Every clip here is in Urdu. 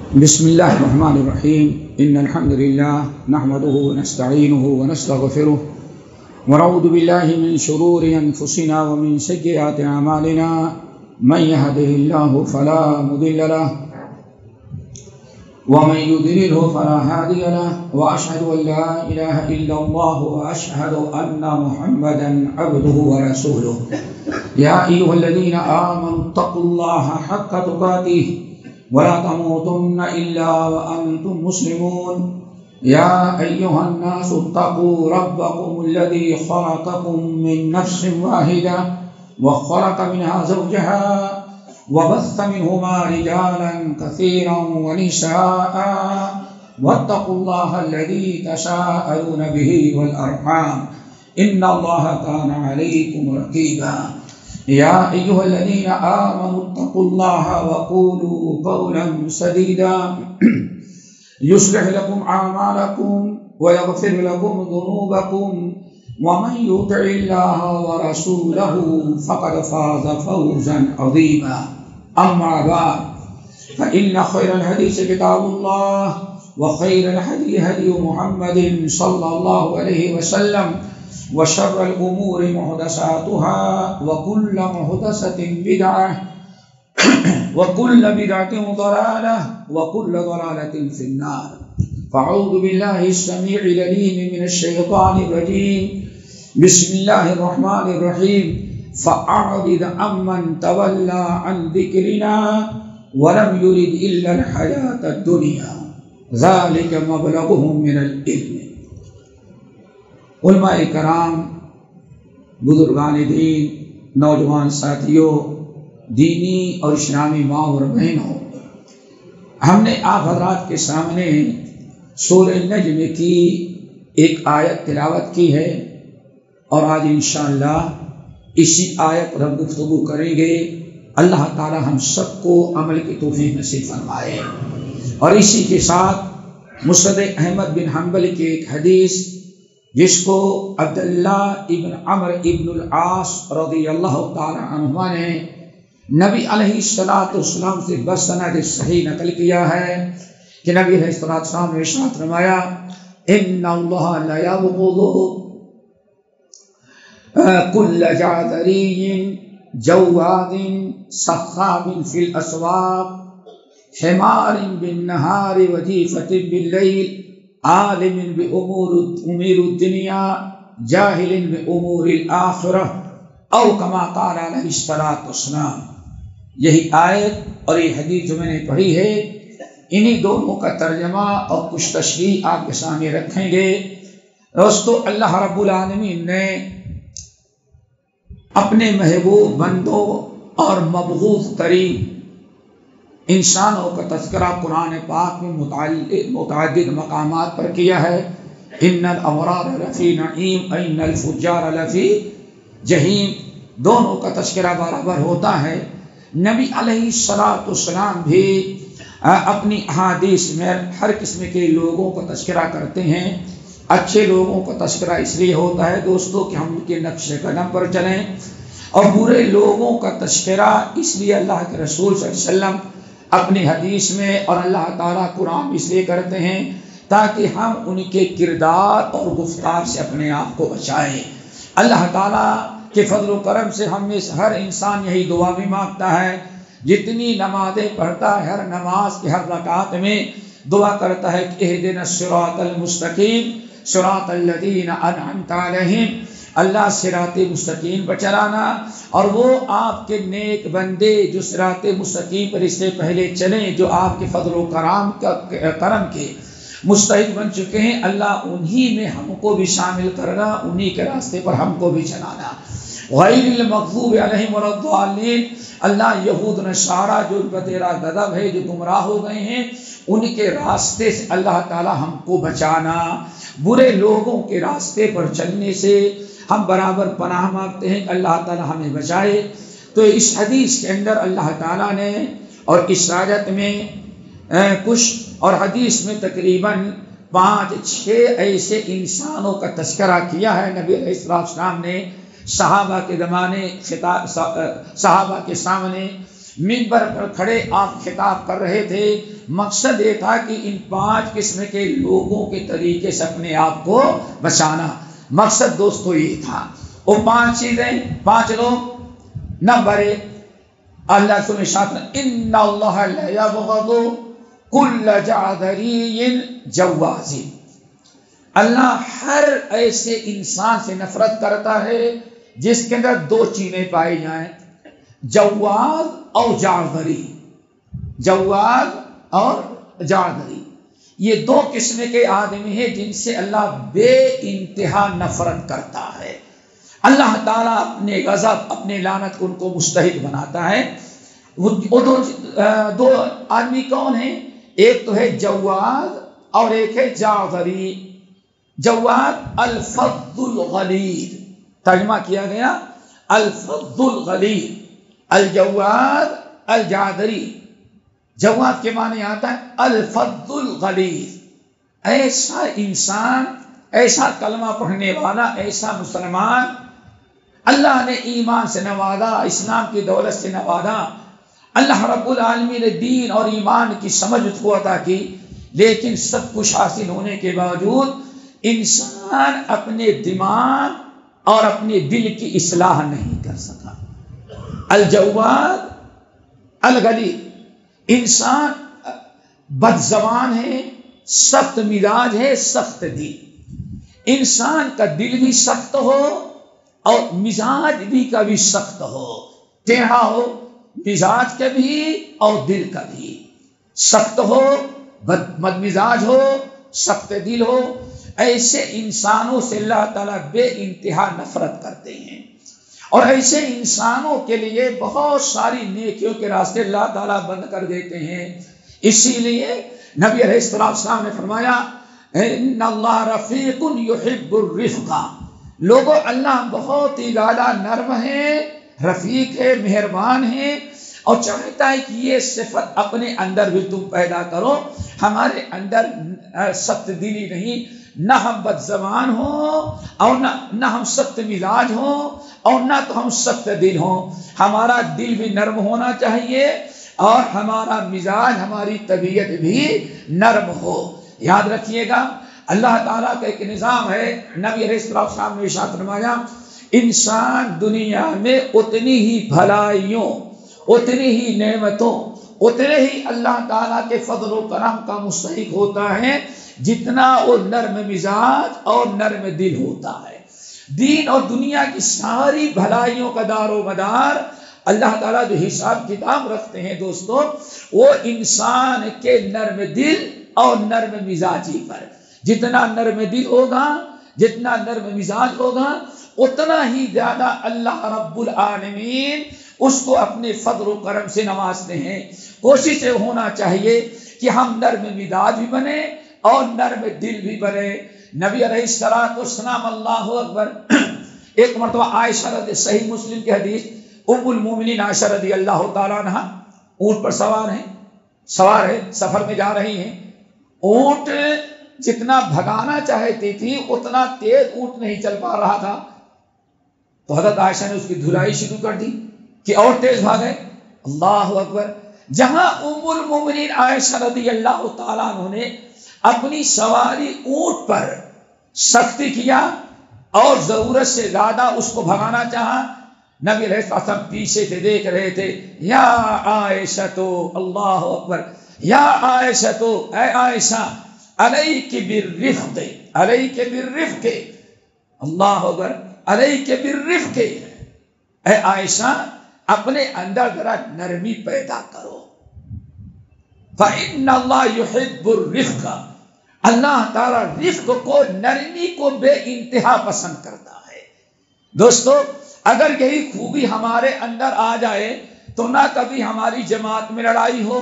بسم الله الرحمن الرحيم إن الحمد لله نحمده ونستعينه ونستغفره ونعوذ بالله من شرور أنفسنا ومن سيئات أعمالنا من يهده الله فلا مضل له ومن يضلله فلا هادي له وأشهد أن لا إله إلا الله وأشهد أن محمدا عبده ورسوله يا أيها الذين آمنوا اتقوا الله حق تقاته ولا تموتن إلا وأنتم مسلمون يا أيها الناس اتقوا ربكم الذي خلقكم من نفس واحدة وخلق منها زوجها وبث منهما رجالا كثيرا ونساء واتقوا الله الذي تساءلون به والأرحام إن الله كان عليكم رقيبا يا أيها الذين آمنوا اتقوا الله وقولوا قولا سديدا يصلح لكم أعمالكم ويغفر لكم ذنوبكم ومن يطع الله ورسوله فقد فاز فوزا عظيما أما بعد فإن خير الحديث كتاب الله وخير الهدي هدي محمد صلى الله عليه وسلم وشر الأمور محدثاتها وكل محدثة بدعة وكل بدعة ضلالة وكل ضلالة في النار فأعوذ بالله السميع العليم من الشيطان الرجيم بسم الله الرحمن الرحيم فأعرض عمن تولى عن ذكرنا ولم يرد إلا الحياة الدنيا ذلك مبلغهم من العلم. علماء کرام، بزرگان دین، نوجوان ساتھیوں، دینی اور اسلامی ماں اور بہنوں، ہم نے آپ حضرات کے سامنے سورہ نجم کی ایک آیت تلاوت کی ہے اور آج انشاءاللہ اسی آیت پر ہم گفتگو کریں گے. اللہ تعالی ہم سب کو عمل کی توفیق نصیب فرمائے. اور اسی کے ساتھ مسند احمد بن حنبل کی ایک حدیث جس کو عبداللہ ابن عمر ابن العاص رضی اللہ تعالی عنہما نے نبی علیہ السلام سے بسند صحیح نقل کیا ہے کہ نبی علیہ السلام نے ارشاد فرمایا ان اللہ لا یبغض کل جعذری جواد صخاب فی الاسواق حمار بالنہار وجیفۃ باللیل عالم بأمور الدنیا جاہل بأمور الآخرہ او کما قال علیہ السلام. یہی آیت اور یہ حدیث جو میں نے پڑھی ہے، انہی دونوں کا ترجمہ اور کچھ تشریح آپ کے سامنے رکھیں گے. دوستو، اللہ رب العالمین نے اپنے محبوب بندوں اور مبغوض ترین انسانوں کا تذکرہ قرآن پاک میں متعدد مقامات پر کیا ہے. ان الابرار لفی نعیم ان الفجار لفی جہیم. دونوں کا تذکرہ برابر ہوتا ہے. نبی علیہ السلام بھی اپنی احادیث میں ہر قسم کے لوگوں کا تذکرہ کرتے ہیں. اچھے لوگوں کا تذکرہ اس لیے ہوتا ہے دوستو کہ ہم ان کے نقش قدم پر چلیں، اور برے لوگوں کا تذکرہ اس لیے اللہ کے رسول صلی اللہ علیہ وسلم اپنی حدیث میں اور اللہ تعالیٰ قرآن اس لیے کرتے ہیں تاکہ ہم ان کے کردار اور گفتار سے اپنے آپ کو بچائیں. اللہ تعالیٰ کے فضل و کرم سے ہم میں سے ہر انسان یہی دعا بھی مانگتا ہے. جتنی نمازیں پڑھتا ہے ہر نماز کے ہر رکعت میں دعا کرتا ہے کہ اہدنا الصراط المستقیم صراط الذین انعمت علیہم، اللہ صراط مستقیم پر چلانا، اور وہ آپ کے نیک بندے جو صراط مستقیم پر اس سے پہلے چلیں، جو آپ کے فضل و کرم کے مستحق بن چکے ہیں، اللہ انہی میں ہم کو بھی شامل کرنا، انہی کے راستے پر ہم کو بھی چلانا. غیر المغضوب علیہم ولا الضالین، اللہ یہود نصارہ جو ان پر تیرا غضب ہے، جو گمراہ ہو گئے ہیں، ان کے راستے سے اللہ تعالی ہم کو بچانا. برے لوگوں کے راستے پر چلنے سے ہم برابر پناہ مانگتے ہیں کہ اللہ تعالی ہمیں بچائے. تو اس حدیث کے اندر اللہ تعالی نے اور اس آیت میں کچھ اور حدیث میں تقریباً 5-6 ایسے انسانوں کا تذکرہ کیا ہے. نبی علیہ السلام نے صحابہ کے زمانے صحابہ کے سامنے منبر پر کھڑے آپ خطاب کر رہے تھے، مقصد یہ تھا کہ ان 5 قسم کے لوگوں کے طریقے سے اپنے آپ کو بچانا۔ مقصد دوستو یہ تھا۔ وہ 5 چیزیں، 5 لوگ۔ نمبر 1، اللہ سبحانہ وتعالی ان اللہ لا یبغض کل جعدری جواز، اللہ ہر ایسے انسان سے نفرت کرتا ہے جس کے اندر 2 چیزیں پائی جائیں، جواز اور جعدری۔ جواز اور جعدری یہ 2 قسم کے آدمی ہیں جن سے اللہ بے انتہا نفرت کرتا ہے۔ اللہ تعالیٰ اپنے غضب، اپنے لعنت کو ان کو مستحق بناتا ہے۔ وہ 2 آدمی کون ہیں؟ ایک تو ہے جواز اور ایک ہے جعدری۔ جواز الفظ الغلیظ، ترجمہ کیا گیا الفظ الغلیظ، الجواز الجعدری۔ جواز کے معنی آتا ہے الفظ الغلیظ، ایسا انسان، ایسا کلمہ پڑھنے والا، ایسا مسلمان اللہ نے ایمان سے نوازا، اسلام کی دولت سے نوازا، اللہ رب العالمین نے دین اور ایمان کی سمجھ اس کو عطا کی، لیکن سب کچھ حاصل ہونے کے باوجود انسان اپنے دماغ اور اپنے دل کی اصلاح نہیں کر سکا۔ الجواد الغلیظ، انسان بد زبان ہے، سخت مزاج ہے، سخت دل۔ انسان کا دل بھی سخت ہو اور مزاج بھی کبھی سخت ہو، ٹیڑھا ہو، مزاج کا بھی اور دل کا بھی سخت ہو، بد مزاج ہو، سخت دل ہو، ایسے انسانوں سے اللہ تعالیٰ بے انتہا نفرت کرتے ہیں، اور ایسے انسانوں کے لیے بہت ساری نیکیوں کے راستے اللہ تعالیٰ بند کر دیتے ہیں۔ اسی لیے نبی علیہ السلام نے فرمایا ان اللہ رفیق یحب الرفق، لوگوں اللہ بہت ہی زیادہ نرم ہے، رفیق ہے، مہربان ہے، اور چاہتا ہے کہ یہ صفت اپنے اندر بھی تم پیدا کرو۔ ہمارے اندر سخت دلی نہیں، نہ ہم بد زبان ہوں اور نہ ہم سخت مزاج ہوں اور نہ تو ہم سخت دل ہوں، ہمارا دل بھی نرم ہونا چاہیے اور ہمارا مزاج، ہماری طبیعت بھی نرم ہو۔ یاد رکھیے گا اللہ تعالیٰ کا ایک نظام ہے، نبی علیہ السلام نے ارشاد فرمایا انسان دنیا میں اتنی ہی بھلائیوں، اتنی ہی نعمتوں، اتنے ہی اللہ تعالیٰ کے فضل و کرم کا مستحق ہوتا ہے جتنا وہ نرم مزاج اور نرم دل ہوتا ہے۔ دین اور دنیا کی ساری بھلائیوں کا دار و مدار اللہ تعالیٰ جو حساب کتاب رکھتے ہیں دوستو، وہ انسان کے نرم دل اور نرم مزاجی پر۔ جتنا نرم دل ہوگا، جتنا نرم مزاج ہوگا، اتنا ہی زیادہ اللہ رب العالمین اس کو اپنے فضل و کرم سے نوازتے ہیں۔ کوشش ہونا چاہیے کہ ہم نرم مزاج بھی بنے اور نرم دل بھی بنے۔ نبی علیہ السلام اللہ اکبر، ایک مرتبہ عائشہ رضی، صحیح مسلم کی حدیث، ام المومنین عائشہ رضی اللہ تعالیٰ عنہ اونٹ پر سوار ہیں، سفر میں جا رہی ہیں۔ اونٹ جتنا بھگانا چاہتی تھی اتنا تیز اونٹ نہیں چل پا رہا تھا، تو حضرت عائشہ نے اس کی دھلائی شروع کر دی کہ اور تیز بھاگے۔ اللہ اکبر، جہاں ام المومنین عائشہ رضی اللہ تعالیٰ عنہ نے اپنی سواری اونٹ پر سختی کیا اور ضرورت سے زیادہ اس کو بھگانا چاہا، نبی علیہ السلام پیچھے سے دیکھ رہے تھے، یا عائشہ تو، اللہ اکبر، یا عائشہ تو، اے عائشہ علیک بالرفق، علیک بالرفق، اللہ اکبر، علیک بالرفق، اے عائشہ اپنے اندر ذرا نرمی پیدا کرو، فإن اللہ یحب الرفق، اللہ تعالیٰ رفق کو، نرمی کو بے انتہا پسند کرتا ہے۔ دوستو اگر یہی خوبی ہمارے اندر آ جائے تو نہ کبھی ہماری جماعت میں لڑائی ہو،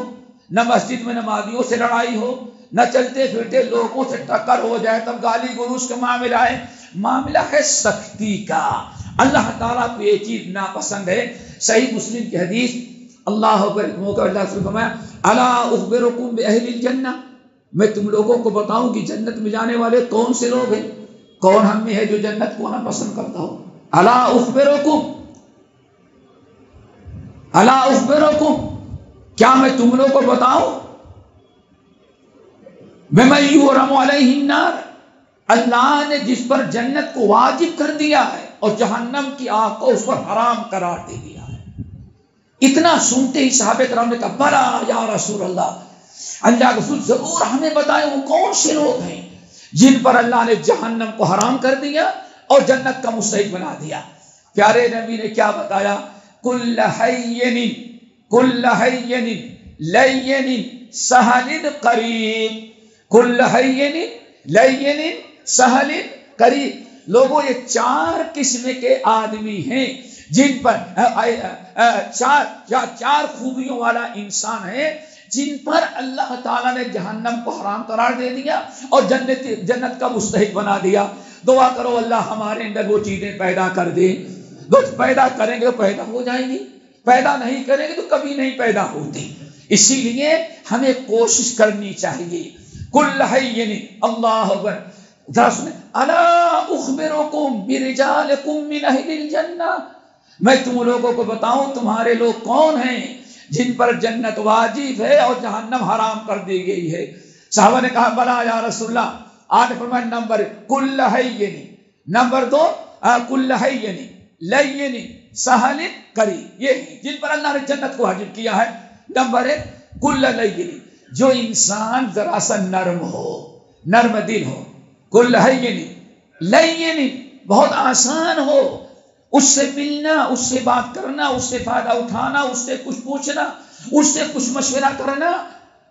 نہ مسجد میں نمازیوں سے لڑائی ہو، نہ چلتے پھرتے لوگوں سے ٹکر ہو جائے تب گالی گلوچ کا معاملہ ہے۔ معاملہ ہے سختی کا، اللہ تعالیٰ کو یہ چیز ناپسند ہے۔ صحیح مسلم کی حدیث، اللہ اکبر، موقع اللہ سے فرمایا الا اخبرکم باہل الجنہ، میں تم لوگوں کو بتاؤں کہ جنت میں جانے والے کون سے لوگ ہیں؟ کون ہم میں ہے جو جنت کو نہ پسند کرتا ہو؟ الا اخبرکم، الا اخبرکم، کیا میں تم لوگوں کو بتاؤں، بمن یحرم علیہ النار، اللہ نے جس پر جنت کو واجب کر دیا ہے اور جہنم کی آگ کو اس پر حرام قرار دے دیا ہے۔ اتنا سنتے ہی صحابہ کرام نے کہا بلا یا رسول اللہ، اللہ کے رسول ضرور ہمیں بتائیں وہ کون سے لوگ ہیں جن پر اللہ نے جہنم کو حرام کر دیا اور جنت کا مستحق بنا دیا۔ پیارے نبی نے کیا بتایا، کل حین لین سہل قریب، کل حین لین سہل قریب۔ لوگوں یہ چار قسم کے آدمی ہیں جن پر چار خوبیوں والا انسان ہے جن پر اللہ تعالیٰ نے جہنم کو حرام قرار دے دیا اور جنت کا مستحق بنا دیا۔ دعا کرو اللہ ہمارے اندر وہ چیزیں پیدا کر دے، پیدا کریں گے تو پیدا ہو جائیں گی، پیدا نہیں کریں گے تو کبھی نہیں پیدا ہوتی۔ اسی لیے ہمیں کوشش کرنی چاہیے۔ کل حین، اللہ اکبر، ذرا سنیں، الا اخبرکم برجالکم من اہل الجنہ، میں تم لوگوں کو بتاؤں تمہارے لوگ کون ہیں جن پر جنت واجب ہے اور جہنم حرام کر دی گئی ہے۔ صحابہ نے کہا بلا یا رسول اللہ۔ آج فرمایا نمبر کل حین، نمبر 2 کل حین لین سہل قریب، یہ جن پر اللہ نے جنت کو واجب کیا ہے۔ نمبر 1 کل لین، جو انسان ذرا سا نرم ہو، نرم دل ہو۔ کل حین لین، بہت آسان ہو اس سے ملنا، اس سے بات کرنا، اس سے فائدہ اٹھانا، اس سے کچھ پوچھنا، اس سے کچھ مشورہ کرنا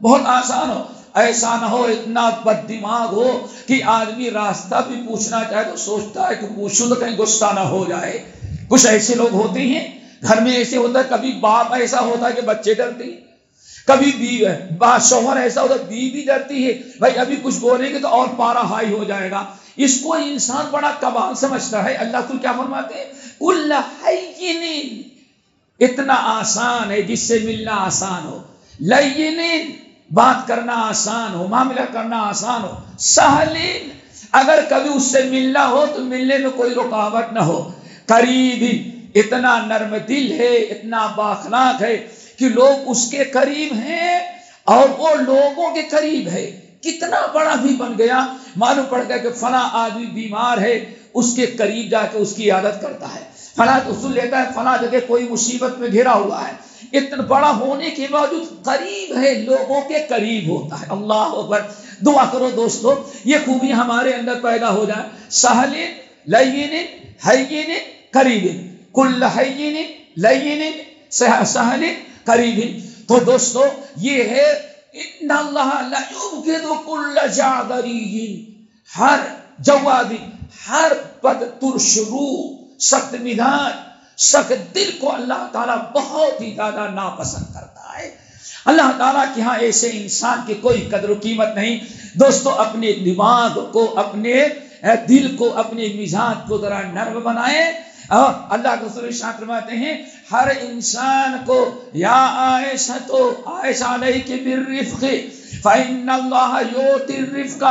بہت آسان ہو۔ ایسا نہ ہو اتنا بد دماغ ہو کہ آدمی راستہ بھی پوچھنا چاہے تو سوچتا ہے کہ پوچھوں تو کہیں غصہ نہ ہو جائے۔ کچھ ایسے لوگ ہوتے ہیں گھر میں، ایسے ہوتا ہے کبھی باپ ایسا ہوتا ہے کہ بچے ڈرتے ہیں، کبھی شوہر ایسا ہوتا ہے بیوی ڈرتی ہے، بھائی ابھی کچھ بولیں گے تو اور پارا ہائی ہو جائے گا۔ اس کو انسان بڑا کمال سمجھتا ہے۔ اللہ تو کیا فرماتے ہیں، کل حین، اتنا آسان ہے جس سے ملنا آسان ہو، لین، بات کرنا آسان ہو، معاملہ کرنا آسان ہو، سہل، اگر کبھی اس سے ملنا ہو تو ملنے میں کوئی رکاوٹ نہ ہو، قریب، اتنا نرم دل ہے، اتنا بااخلاق ہے کہ لوگ اس کے قریب ہیں اور وہ لوگوں کے قریب ہے۔ کتنا بڑا بھی بن گیا، معلوم پڑ گیا کہ فلاں آدمی بیمار ہے، اس کے قریب جا کے اس کی عیادت کرتا ہے، فلاں اصول لیتا ہے، فلاں جگہ کوئی مصیبت میں گھرا ہوا ہے، اتنا بڑا ہونے کے باوجود قریب ہے، لوگوں کے قریب ہوتا ہے۔ اللہ اکبر۔ دعا کرو دوستو یہ خوبی ہمارے اندر پیدا ہو جائے۔ سہل لین حین قریب، کل حین لین سہل قریب۔ تو دوستو یہ ہے ان اللہ لا یبغض کل جعبری، ہر جواد، ہر بد ترش رو، سخت مزاج، سخت دل کو اللہ تعالیٰ بہت ہی زیادہ ناپسند کرتا ہے۔ اللہ تعالیٰ کے ہاں ایسے انسان کی کوئی قدر و قیمت نہیں۔ دوستو اپنے دماغ کو، اپنے دل کو، اپنے مزاج کو ذرا نرم بنائیں۔ اللہ کے رسول ارشاد فرماتے ہیں ہر انسان کو یا عائشہ تو عائشہ علیہ کے بالرفق فإن اللہ یؤتی الرفق،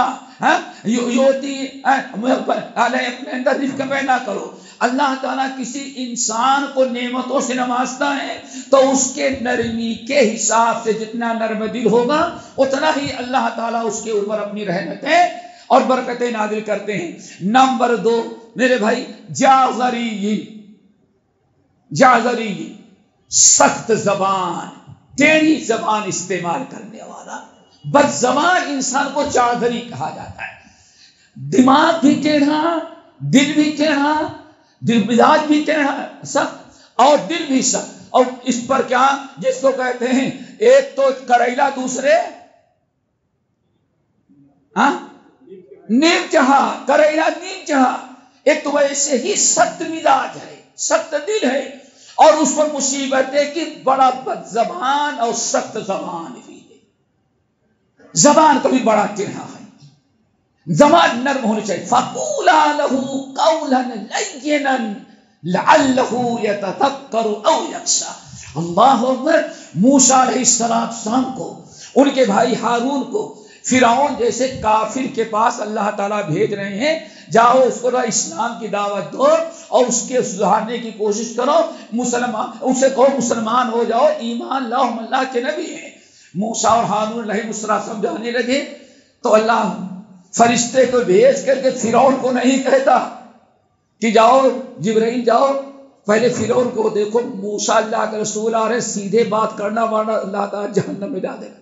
یؤتی علیہ، اپنے اندر رفق پیدا کرو۔ اللہ تعالیٰ کسی انسان کو نعمتوں سے نوازتا ہے تو اس کے نرمی کے حساب سے جتنا نرم دل ہوگا اتنا ہی اللہ تعالیٰ اس کے اوپر اپنی رحمتیں اور برکتیں نازل کرتے ہیں۔ نمبر 2 میرے بھائی، جازری، سخت زبان، ٹیڑھی زبان استعمال کرنے والا، بد زبان انسان کو جازری کہا جاتا ہے۔ دماغ بھی ٹیڑھا، دل بھی ٹیڑھا، مزاج بھی ٹیڑھا، سخت، اور دل بھی سخت۔ اور اس پر کیا، جس کو کہتے ہیں ایک تو کریلا، دوسرے نیم چہا، کریلا نیم چہا۔ ایک تو ویسے ہی سخت مزاج ہے، سخت دل ہے، اور اس پر مصیبت ہے کہ بڑا بد زبان اور سخت زبان بھی ہے۔ زبان کبھی بڑا ٹیڑھا ہے، زبان نرم ہونی چاہیے۔ فَقُولَا لَهُ قَوْلًا لَيِّنًا لَعَلَّهُ يَتَذَكَّرُ أَوْ يَخْشَىٰ۔ اللہ اکبر۔ موسیٰ علیہ السلام کو، ان کے بھائی ہارون کو فرعون جیسے کافر کے پاس اللہ تعالیٰ بھیج رہے ہیں، جاؤ اس کو اسلام کی دعوت دو اور اس کے سدھارنے کی کوشش کرو، مسلمان اسے کہو مسلمان ہو جاؤ، ایمان لاؤ، ہم اللہ کے نبی ہیں۔ موسیٰ اور ہارون علیہ السلام سمجھانے لگے تو اللہ فرشتے کو بھیج کر کے فرعون کو نہیں کہتا کہ جاؤ جبرائیل جاؤ پہلے فرعون کو دیکھو موسیٰ اللہ کے رسول آ رہے، سیدھے بات کرنا ورنہ اللہ تعالیٰ جہنم میں ڈال دے گا،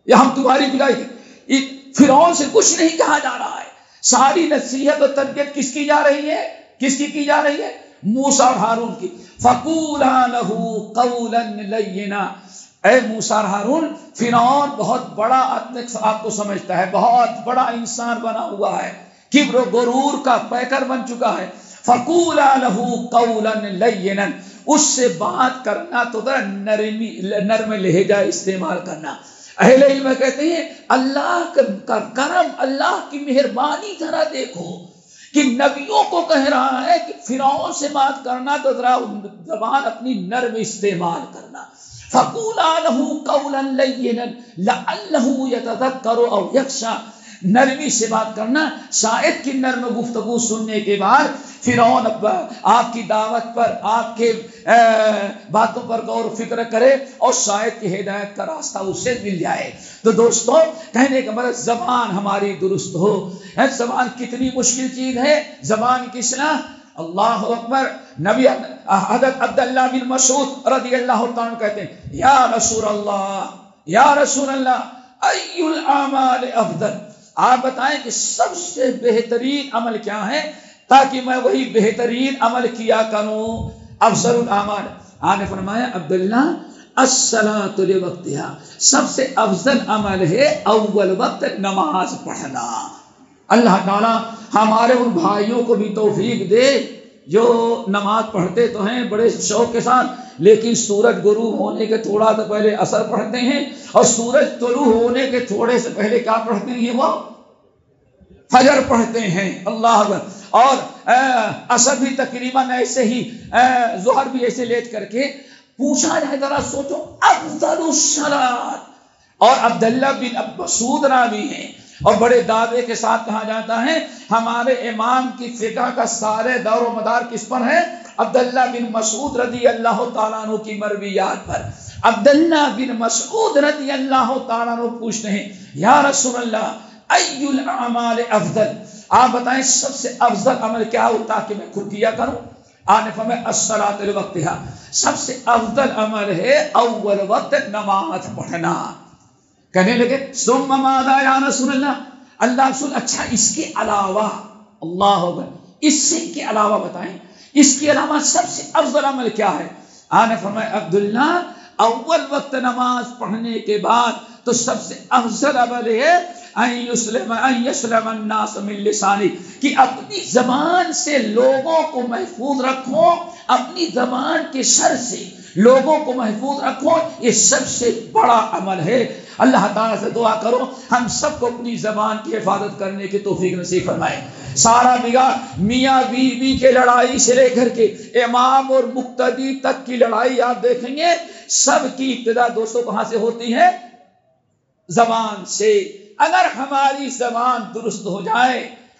یا ہم تمہاری بگائی۔ فرعون سے کچھ نہیں کہا جا رہا ہے، ساری نصیحت اور تربیت کس کی جا رہی ہے؟ کس کی جا رہی ہے؟ موسیٰ اور ہارون کی۔ فَقُولَا لَهُ قَوْلًا لَيِّنًا، اے موسیٰ اور ہارون، فرعون بہت بڑا اپنے آپ کو سمجھتا ہے، بہت بڑا انسان بنا ہوا ہے، کبر و غرور کا پیکر بن چکا ہے۔ فَقُولَا لَهُ قَوْلًا لَيِّنًا، اس سے بات کرنا تو ذرا نرم لہجہ استعمال کرنا۔ اہل علم کہتے ہیں اللہ کا کرم، اللہ کی مہربانی ذرا دیکھو کہ نبیوں کو کہہ رہا ہے کہ فرعون سے بات کرنا تو ذرا زبان اپنی نرم استعمال کرنا۔ فَقُولَا لَهُ قَوْلًا لَيِّنًا لَعَلَّهُ يَتَذَكَّرُ أَوْ يَخْشَىٰ، نرمی سے بات کرنا، شاید کی نرم گفتگو سننے کے بعد فرعون آپ کی دعوت پر، آپ کے باتوں پر غور و فکر کرے اور شاید کی ہدایت کا راستہ اسے مل جائے۔ تو دوستو کہنے کا مطلب زبان ہماری درست ہو۔ زبان کتنی مشکل چیز ہے، زبان کی اصلاح۔ اللہ اکبر۔ نبی حضرت عبداللہ بن مسعود رضی اللہ تعالیٰ کہتے ہیں یا رسول اللہ، یا رسول اللہ، ای الاعمال افضل، آپ بتائیں کہ سب سے بہترین عمل کیا ہے تاکہ میں وہی بہترین عمل کیا کروں۔ افضل الاعمال، آپ نے فرمایا عبداللہ الصلاۃ لوقتها، سب سے افضل عمل ہے اول وقت نماز پڑھنا۔ اللہ تعالیٰ ہمارے ان بھائیوں کو بھی توفیق دے جو نماز پڑھتے تو ہیں بڑے شوق کے ساتھ، لیکن سورج غروب ہونے کے تھوڑا سا پہلے عصر پڑھتے ہیں، اور سورج طلوع ہونے کے تھوڑے سے پہلے کیا پڑھتے ہیں؟ وہ فجر پڑھتے ہیں۔ اللہ اکبر۔ اور عصر بھی تقریباً ایسے ہی، ظہر بھی ایسے لیٹ کر کے پوچھا جائے، ذرا سوچو، افضل الصلاۃ۔ اور عبداللہ بن مسعود راوی ہیں اور بڑے دعوے کے ساتھ کہا جاتا ہے ہمارے امام کی فقہ کا سارے دور و مدار کس پر ہے؟ عبداللہ بن مسعود رضی اللہ تعالیٰ عنہ کی مرویات پر۔ عبداللہ بن مسعود رضی اللہ تعالیٰ عنہ پوچھتے ہیں یا رسول اللہ ای الاعمال افضل، آپ بتائیں سب سے افضل عمل کیا ہو تاکہ میں خود کیا کروں؟ آپ نے فرمایا الصلاۃ لوقتها، سب سے افضل عمل ہے اول وقت نماز پڑھنا۔ کہنے لگے ثم ماذا یا رسول اللہ، اللہ رسول اچھا اس کے علاوہ، اللہ اکبر، اس سے کے علاوہ بتائیں، اس کے علاوہ سب سے افضل عمل کیا ہے؟ آپ نے فرمایا عبداللہ اول وقت نماز پڑھنے کے بعد تو سب سے افضل عمل ہے ان یسلم الناس من لسانی، کہ اپنی زبان سے لوگوں کو محفوظ رکھو، اپنی زبان کے شر سے لوگوں کو محفوظ رکھو، یہ سب سے بڑا عمل ہے۔ اللہ تعالیٰ سے دعا کرو ہم سب کو اپنی زبان کی حفاظت کرنے کی توفیق نصیب فرمائے۔ سارا بگاڑ میاں بیوی کے لڑائی سے لے کر کے امام اور مقتدی تک کی لڑائی آپ دیکھیں گے، سب کی ابتدا دوستوں کہاں سے ہوتی ہے؟ زبان سے۔ اگر ہماری زبان درست ہو جائے،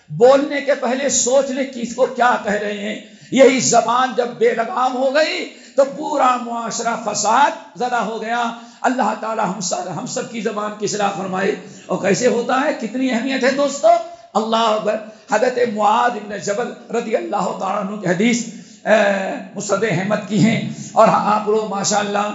بولنے کے پہلے سوچ لیں کس کو کیا کہہ رہے ہیں، یہی زبان جب بے لگام ہو گئی تو پورا معاشرہ فساد زدہ ہو گیا۔ اللہ تعالی ہم سب کی زبان کی اصلاح فرمائے۔ اور کیسے ہوتا ہے، کتنی اہمیت ہے دوستو، اللہ اکبر۔ حضرت معاذ بن جبل رضی اللہ تعالیٰ عنہ کی حدیث مسند احمد کی ہیں، اور آپ لوگ ماشاءاللہ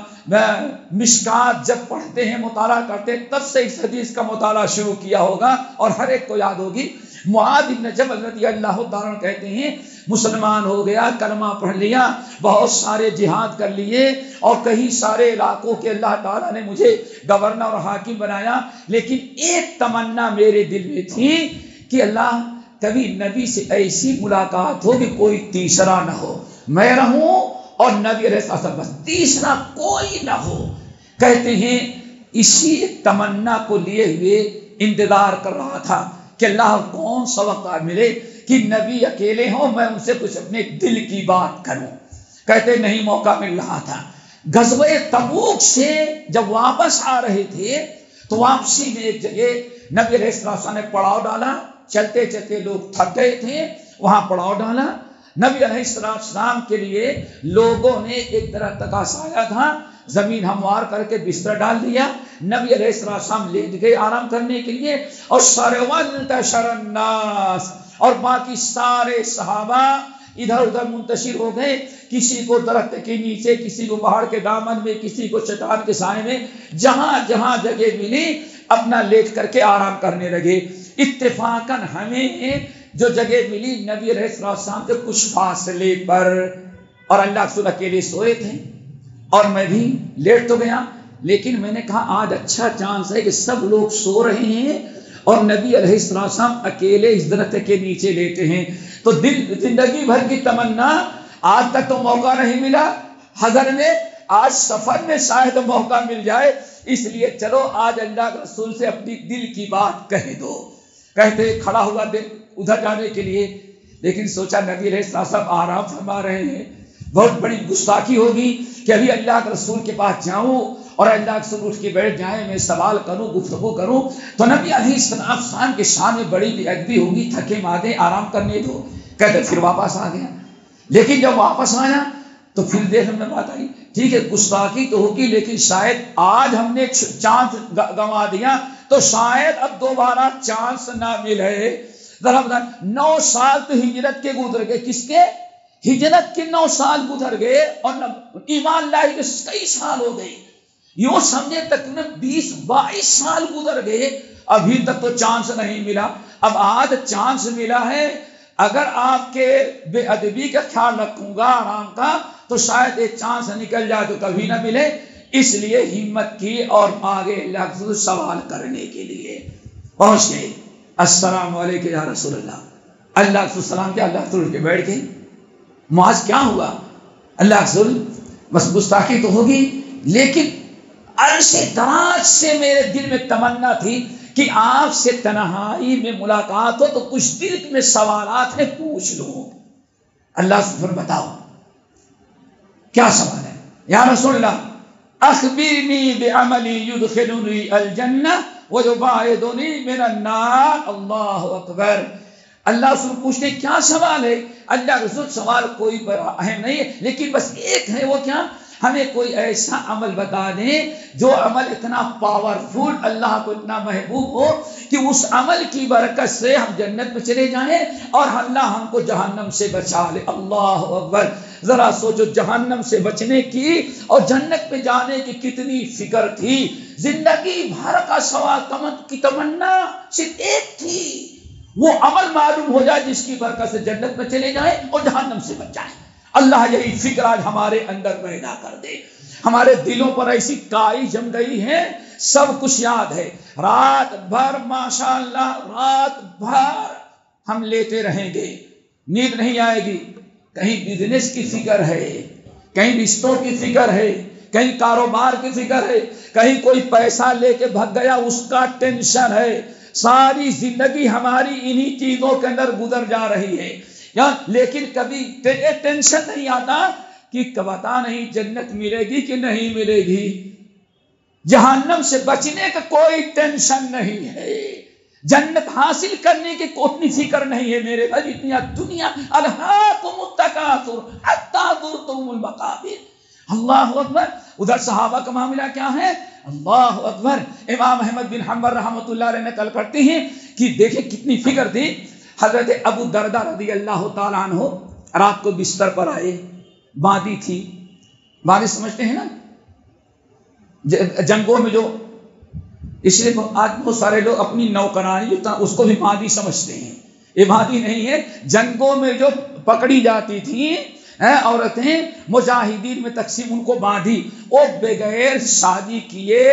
مشکات جب پڑھتے ہیں، مطالعہ کرتے ہیں، تب سے اس حدیث کا مطالعہ شروع کیا ہوگا اور ہر ایک کو یاد ہوگی۔ معاذ بن جبل رضی اللہ تعالیٰ عنہ کہتے ہیں مسلمان ہو گیا، کلمہ پڑھ لیا، بہت سارے جہاد کر لیے، اور کئی سارے علاقوں کے اللہ تعالیٰ نے مجھے گورنر اور حاکم بنایا، لیکن ایک تمنا میرے دل میں تھی کہ اللہ کبھی نبی سے ایسی ملاقات ہو کہ کوئی تیسرا نہ ہو، میں رہوں اور نبی علیہ السلام، بس تیسرا کوئی نہ ہو۔ کہتے ہیں اسی تمنا کو لیے ہوئے انتظار کر رہا تھا کہ اللہ کون سا وقت ملے کہ نبی اکیلے ہوں، میں ان سے کچھ اپنے دل کی بات کروں۔ کہتے نہیں موقع مل رہا تھا۔ غزوہ تبوک سے جب واپس آ رہے تھے تو واپسی میں ایک جگہ نبی علیہ السلام نے پڑاؤ ڈالا، چلتے چلتے لوگ تھک گئے تھے، وہاں پڑاؤ ڈالا، نبی علیہ السلام کے لیے لوگوں نے ایک طرح تکاسایا تھا، زمین ہموار کر کے بستر ڈال دیا، نبی علیہ السلام لیٹ گئے آرام کرنے کے لیے، اور وانتشر الناس، اور باقی سارے صحابہ ادھر ادھر منتشر ہو گئے، کسی کو درخت کے نیچے، کسی کو پہاڑ کے دامن میں، کسی کو چٹان کے سائے میں، جہاں جہاں جگہ ملی اپنا لیٹ کر کے آرام کرنے لگے۔ اتفاقاً ہمیں جو جگہ ملی نبی علیہ السلام سے کچھ فاصلے پر، اور اللہ رسول اکیلے سوئے تھے اور میں بھی لیٹ تو گیا، لیکن میں نے کہا آج اچھا چانس ہے کہ سب لوگ سو رہے ہیں اور نبی علیہ السلام اکیلے اس درخت کے نیچے لیٹے ہیں، تو زندگی بھر کی تمنا، آج تک تو موقع نہیں ملا حضر میں، آج سفر میں شاید موقع مل جائے، اس لیے چلو آج اللہ کے رسول سے اپنی دل کی بات کہہ دو۔ کہتے کھڑا ہوا ادھر جانے کے لیے، لیکن سوچا نبی علیہ السلام آرام فرما رہے ہیں، بہت بڑی گستاخی ہوگی کہ ابھی اللہ کے رسول کے پاس جاؤں اور اللہ کے رسول اٹھ کے بیٹھ جائیں، میں سوال کروں، گفتگو کروں، تو نبی علیہ السلام کے شان میں بڑی بے ادبی ہوگی، تھکے مادے آرام کرنے دو۔ کہتے پھر واپس آ گیا، لیکن جب واپس آیا تو پھر دیکھنے میں بات آئی، ٹھیک ہے گستاخی تو ہوگی، لیکن شاید آج ہم نے چانس گنوا دیا تو شاید اب دوبارہ چانس نہ ملے۔ ذرا 9 سال تو ہجرت کے گزر گئے، کس کے؟ ہجرت کے 9 سال گزر گئے، اور ایمان لائے کے کئی سال ہو گئے، یوں سمجھے تقریباً 20-22 سال گزر گئے، ابھی تک تو چانس نہیں ملا۔ اب آج چانس ملا ہے، اگر آپ کے بے ادبی کا خیال رکھوں گا آرام کا، تو شاید ایک چانس نکل جائے تو کبھی نہ ملے، اس لیے ہمت کی اور آگے اللہ سے سوال کرنے کے لیے پہنچ گئے۔ السلام علیکم یا رسول اللہ، اللہ کے سلام کیا، اللہ رسول کے بیٹھ گئے۔ معاذ کیا ہوا؟ اللہ رسول بس گستاخی تو ہوگی، لیکن عرصے دراز سے میرے دل میں تمنا تھی کہ آپ سے تنہائی میں ملاقات ہو تو کچھ دل میں سوالات ہیں پوچھ لوں۔ اللہ سے بتاؤ کیا سوال ہے؟ یا رسول اللہ اخبرنی بعملی یدخلنی الجنہ ویباعدنی من النار۔ اللہ اکبر۔ اللہ رسول پوچھتے کیا سوال ہے؟ اللہ رسول سوال کوئی بڑا اہم نہیں ہے، لیکن بس ایک ہے، وہ کیا؟ ہمیں کوئی ایسا عمل بتا دیں جو عمل اتنا پاورفل، اللہ کو اتنا محبوب ہو کہ اس عمل کی برکت سے ہم جنت میں چلے جائیں اور اللہ ہم کو جہنم سے بچا لے۔ اللہ اکبر۔ ذرا سوچو جہنم سے بچنے کی اور جنت میں جانے کی کتنی فکر تھی، زندگی بھر کا سوال کی تمنا صرف ایک تھی، وہ عمل معلوم ہو جائے جس کی برکت سے جنت میں چلے جائیں اور جہنم سے بچ جائیں۔ اللہ یہی فکر آج ہمارے اندر پیدا کر دے، ہمارے دلوں پر ایسی کائی جم گئی ہے، سب کچھ یاد ہے، رات بھر ماشاءاللہ رات بھر ہم لیتے رہیں گے، نیند نہیں آئے گی، کہیں بزنس کی فکر ہے، کہیں رشتوں کی فکر ہے، کہیں کاروبار کی فکر ہے، کہیں کوئی پیسہ لے کے بھگ گیا اس کا ٹینشن ہے، ساری زندگی ہماری انہی چیزوں کے اندر گزر جا رہی ہے، لیکن کبھی ٹینشن نہیں آتا کہ پتا نہیں جنت ملے گی کہ نہیں ملے گی، جہنم سے بچنے کا کوئی ٹینشن نہیں ہے، جنت حاصل کرنے کی کوئی فکر نہیں ہے میرے بھائی، اتنی دنیا الہاکم التکاثر حتی زرتم المقابر۔ اللہ اکبر۔ ادھر صحابہ کا معاملہ کیا ہے؟ اللہ اکبر۔ امام احمد بن حنبل رحمۃ اللہ علیہ نقل کرتے ہیں کہ دیکھیں کتنی فکر تھی، حضرت ابو دردہ رضی اللہ تعالیٰ عنہ رات کو بستر پر آئے، باندی تھی، باندی سمجھتے ہیں نا جنگوں میں جو، اس لیے آج بہت سارے لوگ اپنی نوکرانی اس کو بھی باندی سمجھتے ہیں، یہ باندی نہیں ہے، جنگوں میں جو پکڑی جاتی تھی عورتیں مجاہدین میں تقسیم، ان کو باندھی، وہ بغیر شادی کیے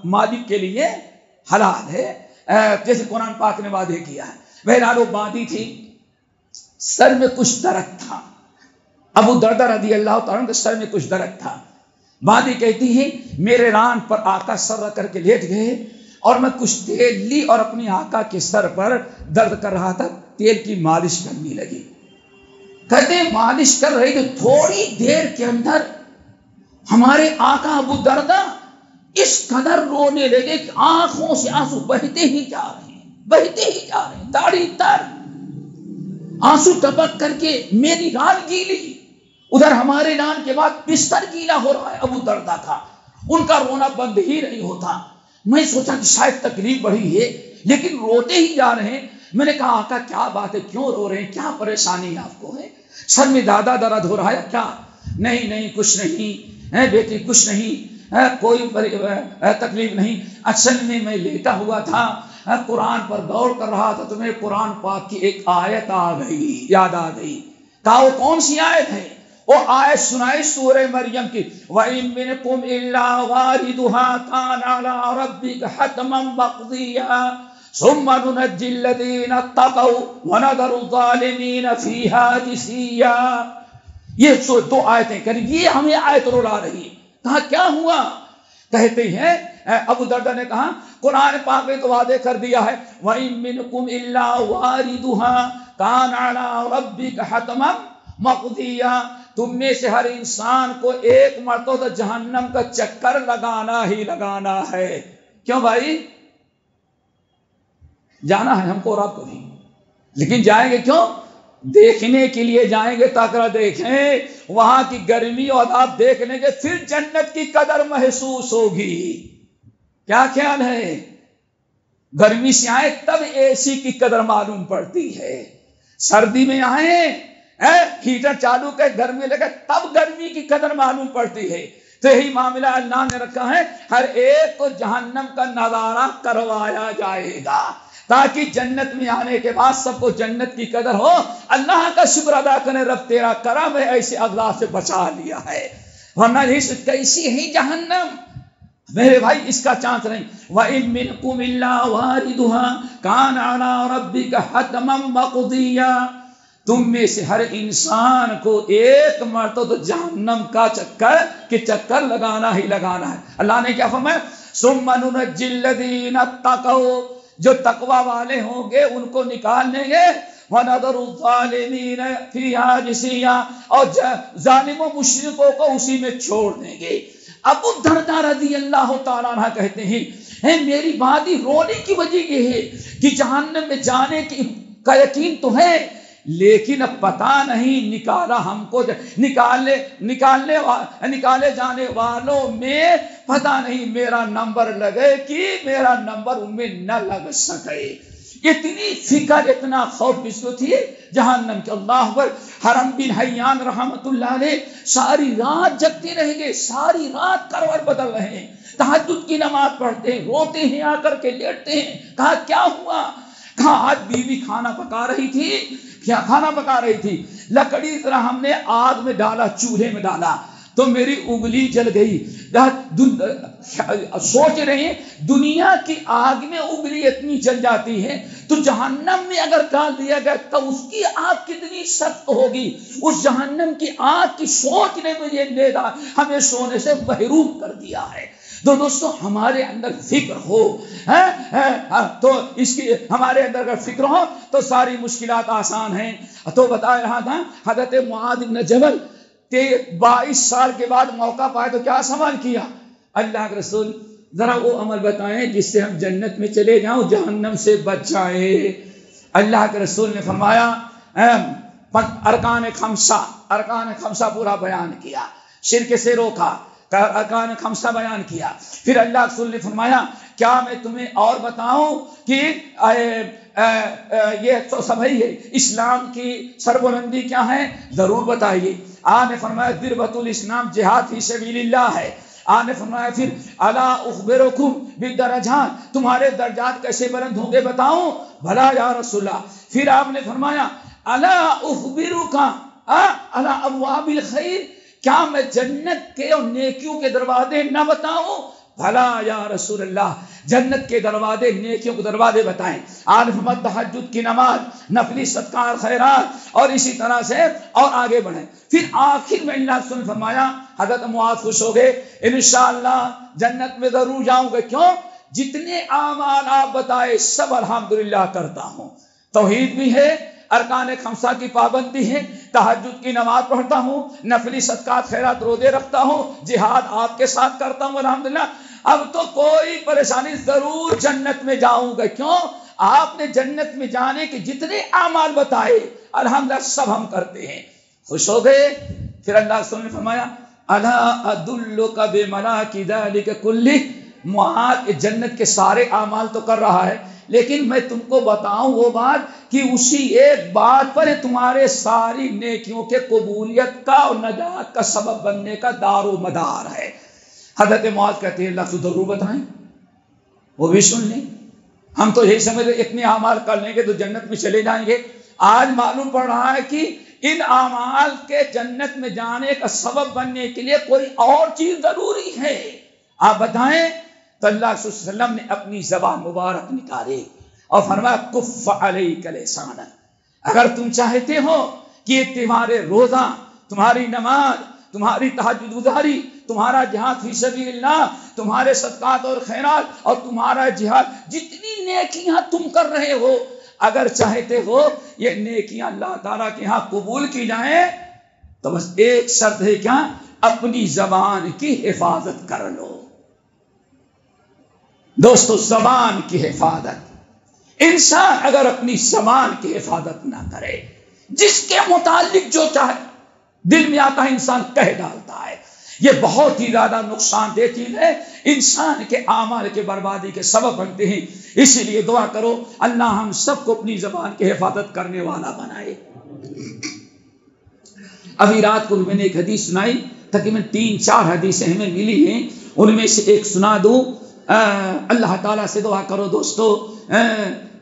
مالک کے لیے حلال ہے، جیسے قرآن پاک نے وعدے کیا ہے۔ بہرحال وہ باندھی تھی، سر میں کچھ درد تھا، ابو دردہ رضی اللہ تعالیٰ کے سر میں کچھ درد تھا، باندھی کہتی ہے میرے ران پر آقا سر رکھ کر کے لیٹ گئے اور میں کچھ تیل لی اور اپنی آقا کے سر پر درد کر رہا تھا، تیل کی مالش کرنے لگی، کہتے ہیں مالش کر رہی تو تھوڑی دیر کے اندر ہمارے آقا ابو دردہ اس قدر رونے لگے کہ آنکھوں سے آنسو بہتے ہی جا رہے ہیں، بہتے ہی جا رہے ہیں، داڑھی تر۔ آنسو ٹپک کر کے میری ران گیلی، ادھر ہمارے ران کے بعد بستر گیلا ہو رہا ہے۔ ابو دردہ تھا، ان کا رونا بند ہی نہیں ہوتا۔ میں سوچا کہ شاید تکلیف بڑھی ہے، لیکن روتے ہی جا رہے ہیں۔ میں نے کہا آقا کیا بات ہے، کیوں رو رہے ہیں، کیا پریشانی آپ کو ہے؟ سر میں زیادہ درد ہو رہا ہے کیا؟ نہیں کچھ نہیں ہے بیٹی، کچھ نہیں، کوئی تکلیف نہیں۔ اصل میں لیٹا ہوا تھا، قرآن پر غور کر رہا تھا، تمہیں قرآن پاک کی ایک آیت آ گئی، یاد آ گئی۔ کہا وہ کون سی آیت ہے؟ وہ آیت سنائی سورہ مریم کی، وَإِن مِّنكُمْ إِلَّا وَارِدُهَا كَانَ عَلَىٰ رَبِّكَ حَتْمًا مَّقْضِيًّا ثُمَّ نُنَجِّي الَّذِينَ اتَّقَوْا وَنَذَرُ الظَّالِمِينَ فِيهَا جِثِيًّا۔ یہ دو آیتیں کریں، یہ ہمیں آیت رلا رہی ہے۔ کہا کیا ہوا؟ کہتے ہیں ابو دردہ نے کہا قرآن پاک میں تو وعدے کر دیا ہے، وَإِن مِّنكُمْ إِلَّا وَارِدُهَا كَانَ عَلَىٰ رَبِّكَ حَتْمًا مَّقْضِيًّا، تم میں سے ہر انسان کو ایک مرتبہ جہنم کا چکر لگانا ہی لگانا ہے۔ کیوں بھائی؟ جانا ہے ہم کو اور آپ کو نہیں، لیکن جائیں گے کیوں؟ دیکھنے کے لیے جائیں گے، تاکہ دیکھیں وہاں کی گرمی اور عذاب دیکھ لیں گے، پھر جنت کی قدر محسوس ہوگی۔ کیا خیال ہے؟ گرمی سے آئے تب اے سی کی قدر معلوم پڑتی ہے، سردی میں آئے ہیٹر چالو کے گھر میں لگے تب گرمی کی قدر معلوم پڑتی ہے۔ تو یہی معاملہ اللہ نے رکھا ہے، ہر ایک کو جہنم کا نظارہ کروایا جائے گا، تاکہ جنت میں آنے کے بعد سب کو جنت کی قدر ہو۔ اللہ کا شکر ادا کریں، رب تیرا کرم ہے ایسے عذاب سے بچا لیا ہے، ورنہ کیسی ہے جہنم میرے بھائی، اس کا چانس نہیں۔ وَإِن مِّنكُمْ إِلَّا وَارِدُهَا كَانَ عَلَىٰ رَبِّكَ حَتْمًا مَّقْضِيًّا، تم میں سے ہر انسان کو ایک مرتبہ جہنم کا چکر لگانا ہی لگانا ہے۔ اللہ نے کیا فرمایا؟ ثُمَّ نُنَجِّي الَّذِينَ اتَّقَوْا، جو تقوی والے ہوں گے ان کو نکال لیں گے، وَنَذَرُ الظَّالِمِينَ فِيهَا جِثِيًّا، اور ظالم و مشرکوں کو اسی میں چھوڑ دیں گے۔ ابو دردہ رضی اللہ تعالیٰ عنہ کہتے ہیں میری باتیں رونے کی وجہ یہ ہے کہ جہنم میں جانے کا یقین تو ہے، لیکن اب پتہ نہیں نکالا ہم کو نکالے جانے والوں میں پتہ نہیں میرا نمبر لگے کہ میرا نمبر ان میں نہ لگ سکے۔ اتنی فکر، اتنا خوف اس کو تھی جہنم کے۔ اللہ اکبر۔ حرم بن حیان رحمت اللہ علیہ ساری رات جگتے رہیں گے، ساری رات کروٹ بدل رہے ہیں، تہجد کی نماز پڑھتے ہیں، روتے ہیں، آ کر کے لیٹتے ہیں۔ کہا کیا ہوا؟ کہا آج بیوی کھانا پکا رہی تھی، کیا کھانا پکا رہی تھی، لکڑی طرح ہم نے آگ میں ڈالا، چولہے میں ڈالا تو میری انگلی جل گئی۔ سوچ رہے ہیں دنیا کی آگ میں انگلی اتنی جل جاتی ہے تو جہنم میں اگر ڈال دیا گیا تو اس کی آگ کتنی سخت ہوگی۔ اس جہنم کی آگ کی سوچ نے مجھے ہمیں سونے سے محروم کر دیا ہے۔ تو دوستو ہمارے اندر فکر ہو تو اس کی ہمارے اندر اگر فکر ہو تو ساری مشکلات آسان ہیں۔ تو بتا رہا تھا حضرت معاذ بن جبل 22 سال کے بعد موقع پائے تو کیا سوال کیا؟ اللہ کے رسول ذرا وہ عمل بتائیں جس سے ہم جنت میں چلے جاؤں، جہنم سے بچ جائیں۔ اللہ کے رسول نے فرمایا ارکان خمسہ پورا بیان کیا، شرک سے روکا، ارکان خمسہ بیان کیا۔ پھر اللہ کے رسول نے فرمایا کیا میں تمہیں اور بتاؤں کہ یہ تو سبھی ہے، اسلام کی سربلندی کیا ہے؟ ضرور بتائیے۔ آپ نے فرمایا ذروۃ الاسلام جہاد فی سبیل اللہ ہے۔ آپ نے فرمایا پھر الا اخبرکم بالدرجات، تمہارے درجات کیسے بلند ہوں گے بتاؤں؟ بھلا یا رسول اللہ۔ پھر آپ نے فرمایا الا اخبرک علی ابواب الخیر، کیا میں جنت کے اور نیکیوں کے دروازے نہ بتاؤں؟ بھلا یا رسول اللہ، جنت کے دروازے، نیکیوں کے دروازے بتائیں۔ آج محمد تہجد کی نماز، نفلی صدقات خیرات اور اسی طرح سے اور آگے بڑھیں۔ پھر آخر میں اللہ رسول نے فرمایا حضرت معاذ خوش ہو گئے، انشاءاللہ جنت میں ضرور جاؤں گے۔ کیوں؟ جتنے اعمال آپ بتائے سب الحمدللہ کرتا ہوں، توحید بھی ہے، ارکان خمسہ کی پابندی ہے، تہجد کی نماز پڑھتا ہوں، نفلی صدقات خیرات روزے رکھتا ہوں، جہاد آپ کے ساتھ کرتا ہوں الحمدللہ۔ اب تو کوئی پریشانی، ضرور جنت میں جاؤں گا۔ کیوں؟ آپ نے جنت میں جانے کے جتنے اعمال بتائے الحمدللہ سب ہم کرتے ہیں. خوش ہو گئے. پھر اللہ رسول نے فرمایا الا ادلک بملاک ذلک کلہ، معاذ جنت کے سارے اعمال تو کر رہا ہے لیکن میں تم کو بتاؤں وہ بات کہ اسی ایک بات پر تمہارے ساری نیکیوں کے قبولیت کا اور نجات کا سبب بننے کا دار و مدار ہے. حضرت معاذ کہتے ہیں اللہ تو ضرور بتائیں. وہ بھی سن لیں. ہم تو یہی سمجھتے اتنے اعمال کر لیں گے تو جنت میں چلے جائیں گے. آج معلوم پڑ رہا ہے کہ ان اعمال کے جنت میں جانے کا سبب بننے کے لیے کوئی اور چیز ضروری ہے. آپ بتائیں. تو اللہ صلی اللہ علیہ وسلم نے اپنی زبان مبارک نکالی اور فرمایا کف علیک لسان، اگر تم چاہتے ہو کہ تمہارے روزہ، تمہاری نماز، تمہاری تہجد گزاری، تمہارا جہاد فی سبیل اللہ، تمہارے صدقات اور خیرات اور تمہارا جہاد، جتنی نیکیاں تم کر رہے ہو، اگر چاہتے ہو یہ نیکیاں اللہ تعالیٰ کے ہاں قبول کی جائیں تو بس ایک شرط ہے، کیا؟ اپنی زبان کی حفاظت کر لو. دوستو زبان کی حفاظت، انسان اگر اپنی زبان کی حفاظت نہ کرے، جس کے متعلق جو چاہے دل میں آتا ہے انسان کہہ ڈالتا ہے، یہ بہت ہی زیادہ نقصان دہ چیز ہے، انسان کے اعمال کے بربادی کے سبب بنتے ہیں. اسی لیے دعا کرو اللہ ہم سب کو اپنی زبان کی حفاظت کرنے والا بنائے. ابھی رات کو میں نے ایک حدیث سنائی، تقریباً 3-4 حدیثیں ہمیں ملی ہیں، ان میں سے ایک سنا دوں. اللہ تعالیٰ سے دعا کرو دوستو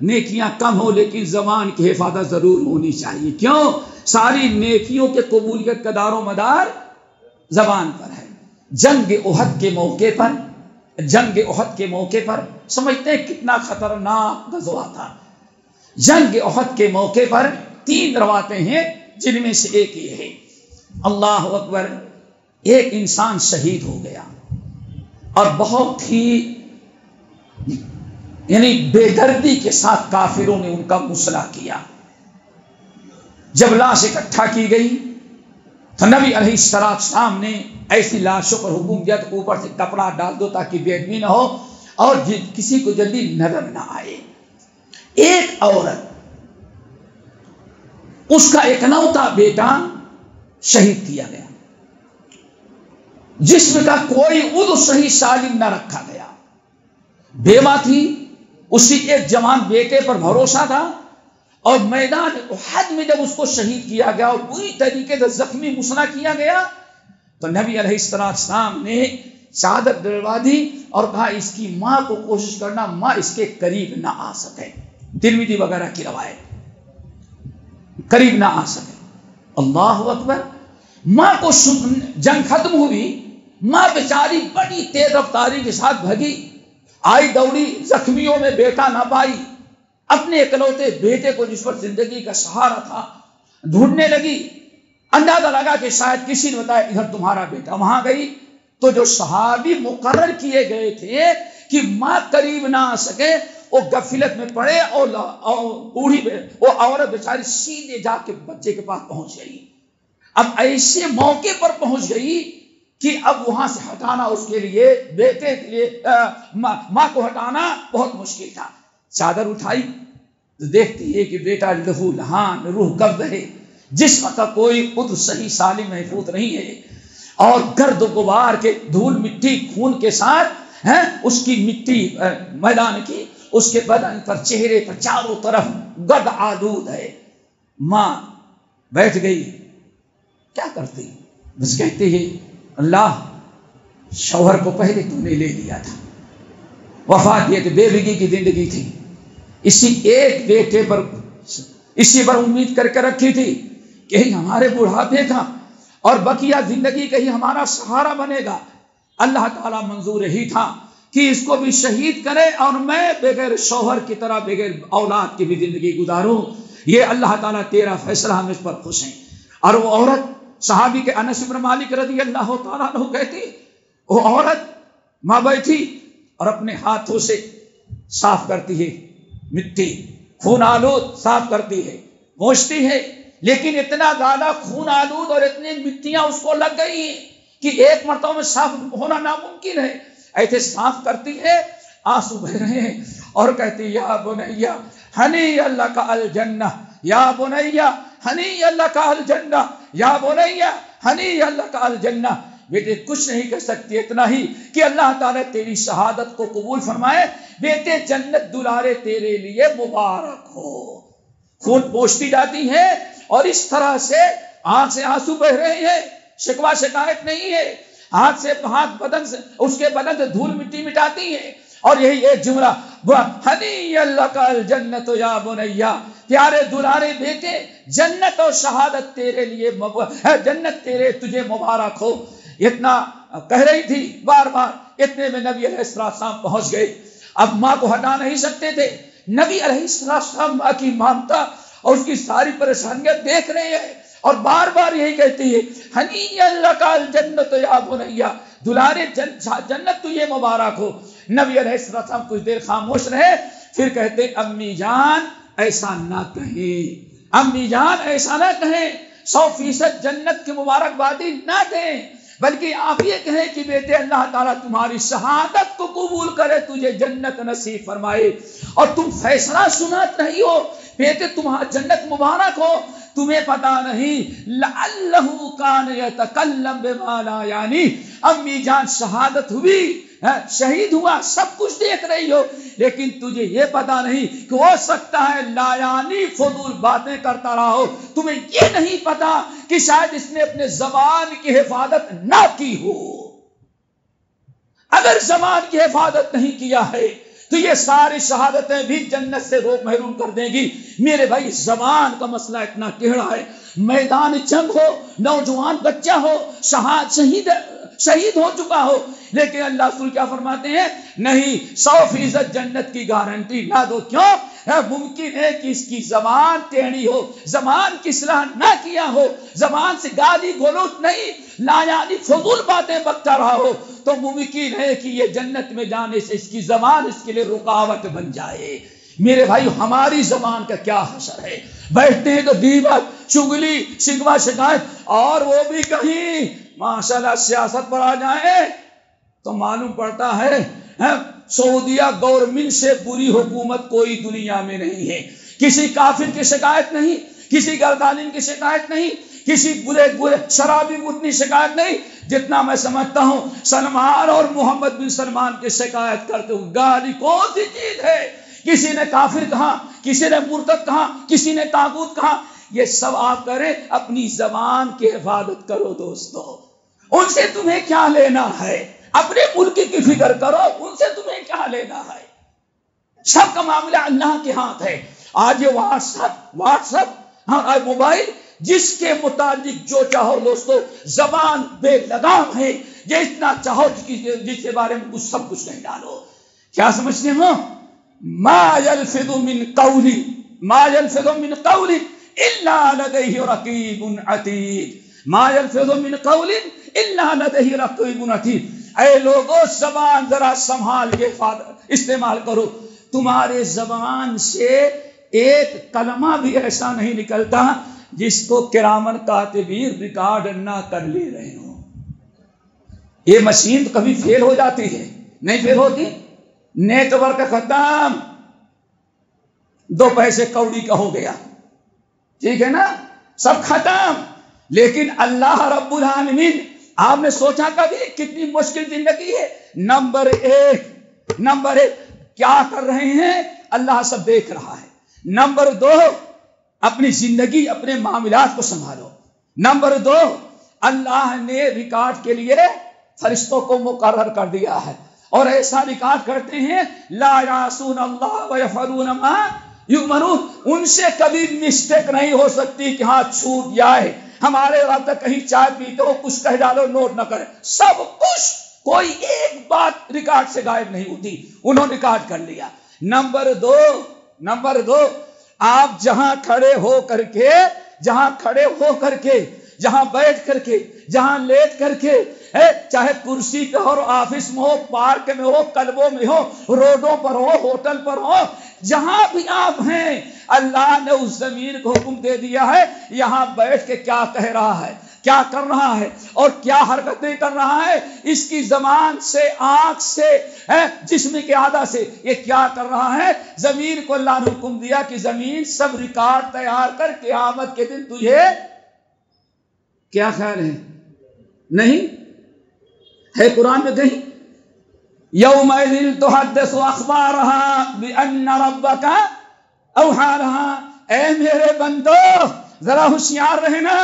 نیکیاں کم ہو لیکن زبان کی حفاظت ضرور ہونی چاہیے. کیوں؟ ساری نیکیوں کے قبولیت کا دار و مدار زبان پر ہے. جنگ احد کے موقع پر سمجھتے ہیں کتنا خطرناک غزوہ تھا. جنگ احد کے موقع پر 3 روایتیں ہیں جن میں سے ایک یہ ہے، اللہ اکبر، ایک انسان شہید ہو گیا اور بہت ہی یعنی بے دردی کے ساتھ کافروں نے ان کا مسئلہ کیا. جب لاش اکٹھا کی گئی تو نبی علیہ السلام نے ایسی لاشوں پر حکم دیا تو اوپر سے کپڑا ڈال دو تاکہ بے ادبی نہ ہو اور کسی کو جلدی نظر نہ آئے. ایک عورت، اس کا اکلوتا بیٹا شہید کیا گیا، جسم کا کوئی عضو صحیح سالم نہ رکھا گیا، بیوہ تھی، اسی ایک جوان بیٹے پر بھروسہ تھا، اور میدان احد میں جب اس کو شہید کیا گیا اور پوری طریقے سے زخمی مسنا کیا گیا تو نبی علیہ السلام نے چادر ڈلوا دی اور کہا اس کی ماں کو کوشش کرنا ماں اس کے قریب نہ آ سکے. ترمذی وغیرہ کی روایت، قریب نہ آ سکے. اللہ اکبر. ماں کو جنگ ختم ہوئی، ماں بیچاری بڑی تیز رفتاری کے ساتھ بھگی، آئی دوڑی، زخمیوں میں بیٹا نہ پائی، اپنے اکلوتے بیٹے کو جس پر زندگی کا سہارا تھا ڈھونڈنے لگی. اندازہ لگا کہ شاید کسی نے بتایا ادھر تمہارا بیٹا. وہاں گئی تو جو صحابی مقرر کیے گئے تھے کہ ماں قریب نہ آ سکے وہ غفلت میں پڑے اور بوڑھی وہ عورت بیچاری سیدھے جا کے بچے کے پاس پہنچ گئی. اب ایسے موقع پر پہنچ گئی کہ اب وہاں سے ہٹانا اس کے لیے، بیٹے کے لیے ماں کو ہٹانا بہت مشکل تھا. چادر اٹھائی تو دیکھتی ہے کہ بیٹا لہو لہان، روح قبض ہے، جسم کا کوئی عضو صحیح سالم محفوظ نہیں ہے، اور گرد و غبار کے دھول مٹی خون کے ساتھ اس کی مٹی میدان کی اس کے بدن پر، چہرے پر چاروں طرف گرد آلود ہے. ماں بیٹھ گئی. کیا کرتی؟ بس کہتے ہیں اللہ، شوہر کو پہلے تم نے لے لیا تھا، وفات یہ کہ بے بیگی کی زندگی تھی، اسی ایک بیٹے پر، اسی پر امید کر کے رکھی تھی کہ ہمارے بڑھاپے کا اور بقیہ زندگی کا ہی ہمارا سہارا بنے گا. اللہ تعالیٰ منظور ہی تھا کہ اس کو بھی شہید کرے اور میں بغیر شوہر کی طرح بغیر اولاد کی بھی زندگی گزاروں. یہ اللہ تعالیٰ تیرا فیصلہ، ہم اس پر خوش ہیں. اور وہ عورت، صحابی کے انس بن مالک رضی اللہ تعالیٰ عنہ کہتی، وہ عورت ماں بیٹھی اور اپنے ہاتھوں سے صاف کرتی ہے مٹی، خون آلود صاف کرتی ہے، پہنچتی ہے، لیکن اتنا زیادہ خون آلود اور اتنی مٹیاں اس کو لگ گئی ہیں کہ ایک مرتبہ میں صاف ہونا ناممکن ہے. ایسے صاف کرتی ہے، آنسو بہ رہے ہیں اور کہتی یا بنیا ہنی اللہ کا الجنہ، یا بنیا ہنی اللہ کا الجنہ یا بنیا ہنی اللہ کا الجنہ. بیٹے کچھ نہیں کہہ سکتی، اتنا ہی کہ اللہ تعالیٰ تیری شہادت کو قبول فرمائے. بیٹے جنت دلارے تیرے لیے مبارک ہو. خون پوچھتی جاتی ہے اور اس طرح سے آنکھ سے آنسو بہ رہے ہیں، شکوہ شکایت نہیں ہے. ہاتھ سے بدن سے اس کے بدن سے دھول مٹی مٹاتی ہے اور یہی ایک جملہ ہنی اللہ کا الجنت یا بنیا، پیارے دلارے بیٹے جنت اور شہادت تیرے لیے جنت تجھے مبارک ہو. اتنا کہہ رہی تھی بار بار، اتنے میں نبی علیہ السلام پہنچ گئے. اب ماں کو ہٹا نہیں سکتے تھے. نبی علیہ السلام ماں کی ممتا اور اس کی ساری پریشانیاں دیکھ رہے ہیں اور بار بار یہی کہتی ہے ہنی اللہ کا الجنت یا بنیا، دلارے جنت تجھے مبارک ہو. نبی علیہ السلام کچھ دیر خاموش رہے، پھر کہتے امی جان ایسا نہ کہیں، امی جان ایسا نہ کہیں، 100% جنت کی مبارکبادی نہ دیں، بلکہ آپ یہ کہیں کہ بیٹے اللہ تعالیٰ تمہاری شہادت کو قبول کرے، تجھے جنت نصیب فرمائے. اور تم فیصلہ سنات رہی ہو بیٹے تمہارا جنت مبارک ہو. تمہیں پتا نہیں لعلہ کان یتکلم بما لا یعنی، امی جان شہادت ہوئی، شہید ہوا، سب کچھ دیکھ رہی ہو، لیکن تجھے یہ پتا نہیں کہ ہو سکتا ہے لا یعنی فضول باتیں کرتا رہا ہو. تمہیں یہ نہیں پتا کہ شاید اس نے اپنے زبان کی حفاظت نہ کی ہو. اگر زبان کی حفاظت نہیں کیا ہے تو یہ ساری شہادتیں بھی جنت سے روک محروم کر دیں گی. میرے بھائی زبان کا مسئلہ اتنا ٹیڑھا ہے. میدان جنگ ہو، نوجوان بچہ ہو، شہید ہو چکا ہو، لیکن اللہ رسول کیا فرماتے ہیں؟ نہیں، 100% جنت کی گارنٹی نہ دو. کیوں؟ ممکن ہے کہ اس کی زبان ٹیڑھی ہو، زبان کی اصلاح نہ کیا ہو، زبان سے گالی گلوچ نہیں، لا یعنی فضول باتیں بکتا رہا ہو، تو ممکن ہے کہ یہ جنت میں جانے سے اس کی زبان اس کے لیے رکاوٹ بن جائے. میرے بھائی ہماری زبان کا کیا حشر ہے؟ بیٹھتے ہیں تو غیبت، چغلی، شکوہ شکایت، اور وہ بھی کہیں ماشاءاللہ سیاست پر آ جائیں تو معلوم پڑتا ہے سعودیہ گورنمنٹ سے بری حکومت کوئی دنیا میں نہیں ہے. کسی کافر کی شکایت نہیں، کسی گردانین کی شکایت نہیں، کسی برے شرابی اتنی شکایت نہیں جتنا میں سمجھتا ہوں سلمان اور محمد بن سلمان کی شکایت کرتے ہوں. گالی کون سی چیز ہے؟ کسی نے کافر کہا، کسی نے مرتد کہا، کسی نے طاغوت کہا. یہ سب آپ کریں، اپنی زبان کی حفاظت کرو دوستو. ان سے تمہیں کیا لینا ہے؟ اپنے ملک کی فکر کرو، ان سے تمہیں کیا لینا ہے؟ سب کا معاملہ اللہ کے ہاتھ ہے. آج یہ واٹس ایپ اور موبائل، جس کے متعلق جو چاہو دوستو، زبان بے لگام ہے، جتنا چاہو جس کے بارے میں سب کچھ نہیں ڈالو. کیا سمجھتے ہو؟ ما یلفظ من قول الا لدیہ رقیب عتید. ما یلفظ من قول الا لدیہ رقیب عتید. اے لوگوں زبان ذرا سنبھال کے استعمال کرو. تمہارے زبان سے ایک کلمہ بھی ایسا نہیں نکلتا جس کو کرامن کاتبین ریکارڈ نہ کر لے رہے ہو. یہ مشین تو کبھی فیل ہو جاتی ہے، نہیں فیل ہوتی. نیٹ ورک ختم، 2 پیسے کوڑی کا ہو گیا، ٹھیک ہے نا، سب ختم. لیکن اللہ رب العالمین، آپ نے سوچا کبھی کتنی مشکل زندگی ہے؟ نمبر ایک کیا کر رہے ہیں اللہ سب دیکھ رہا ہے. نمبر 2 اپنی زندگی اپنے معاملات کو سنبھالو. نمبر 2 اللہ نے ریکارڈ کے لیے فرشتوں کو مقرر کر دیا ہے اور ایسا ریکارڈ کرتے ہیں لا یعصون اللہ ویفعلون ما یؤمرون. ان سے کبھی مسٹیک نہیں ہو سکتی کہ ہاں چھوٹ جائے. ہمارے رات کہیں چائے پیتے ہو کچھ کہہ ڈالو نوٹ نہ کرے، سب کچھ، کوئی ایک بات ریکارڈ سے غائب نہیں ہوتی. انہوں نے ریکارڈ کر لیا. نمبر دو آپ جہاں کھڑے ہو کر کے، جہاں بیٹھ کر کے، جہاں لیٹ کر کے، چاہے کرسی پہ ہو، آفس میں ہو، پارک میں ہو، کلبوں میں ہو، روڈوں پر ہو، ہوٹل پر ہو، جہاں بھی آپ ہیں اللہ نے اس زمین کو حکم دے دیا ہے یہاں بیٹھ کے کیا کہہ رہا ہے. کیا کر رہا ہے اور کیا حرکتیں کر رہا ہے، اس کی زبان سے، آنکھ سے، جسم کے اعضاء سے یہ کیا کر رہا ہے۔ زمین کو اللہ نے حکم دیا کہ زمین سب ریکارڈ تیار کر قیامت کے دن تجھے کیا خیال ہے؟ نہیں ہے قرآن میں کہیں یومئذ تحدث اخبارها بان ربک اوحی لها۔ اے میرے بندو ذرا ہوشیار رہنا،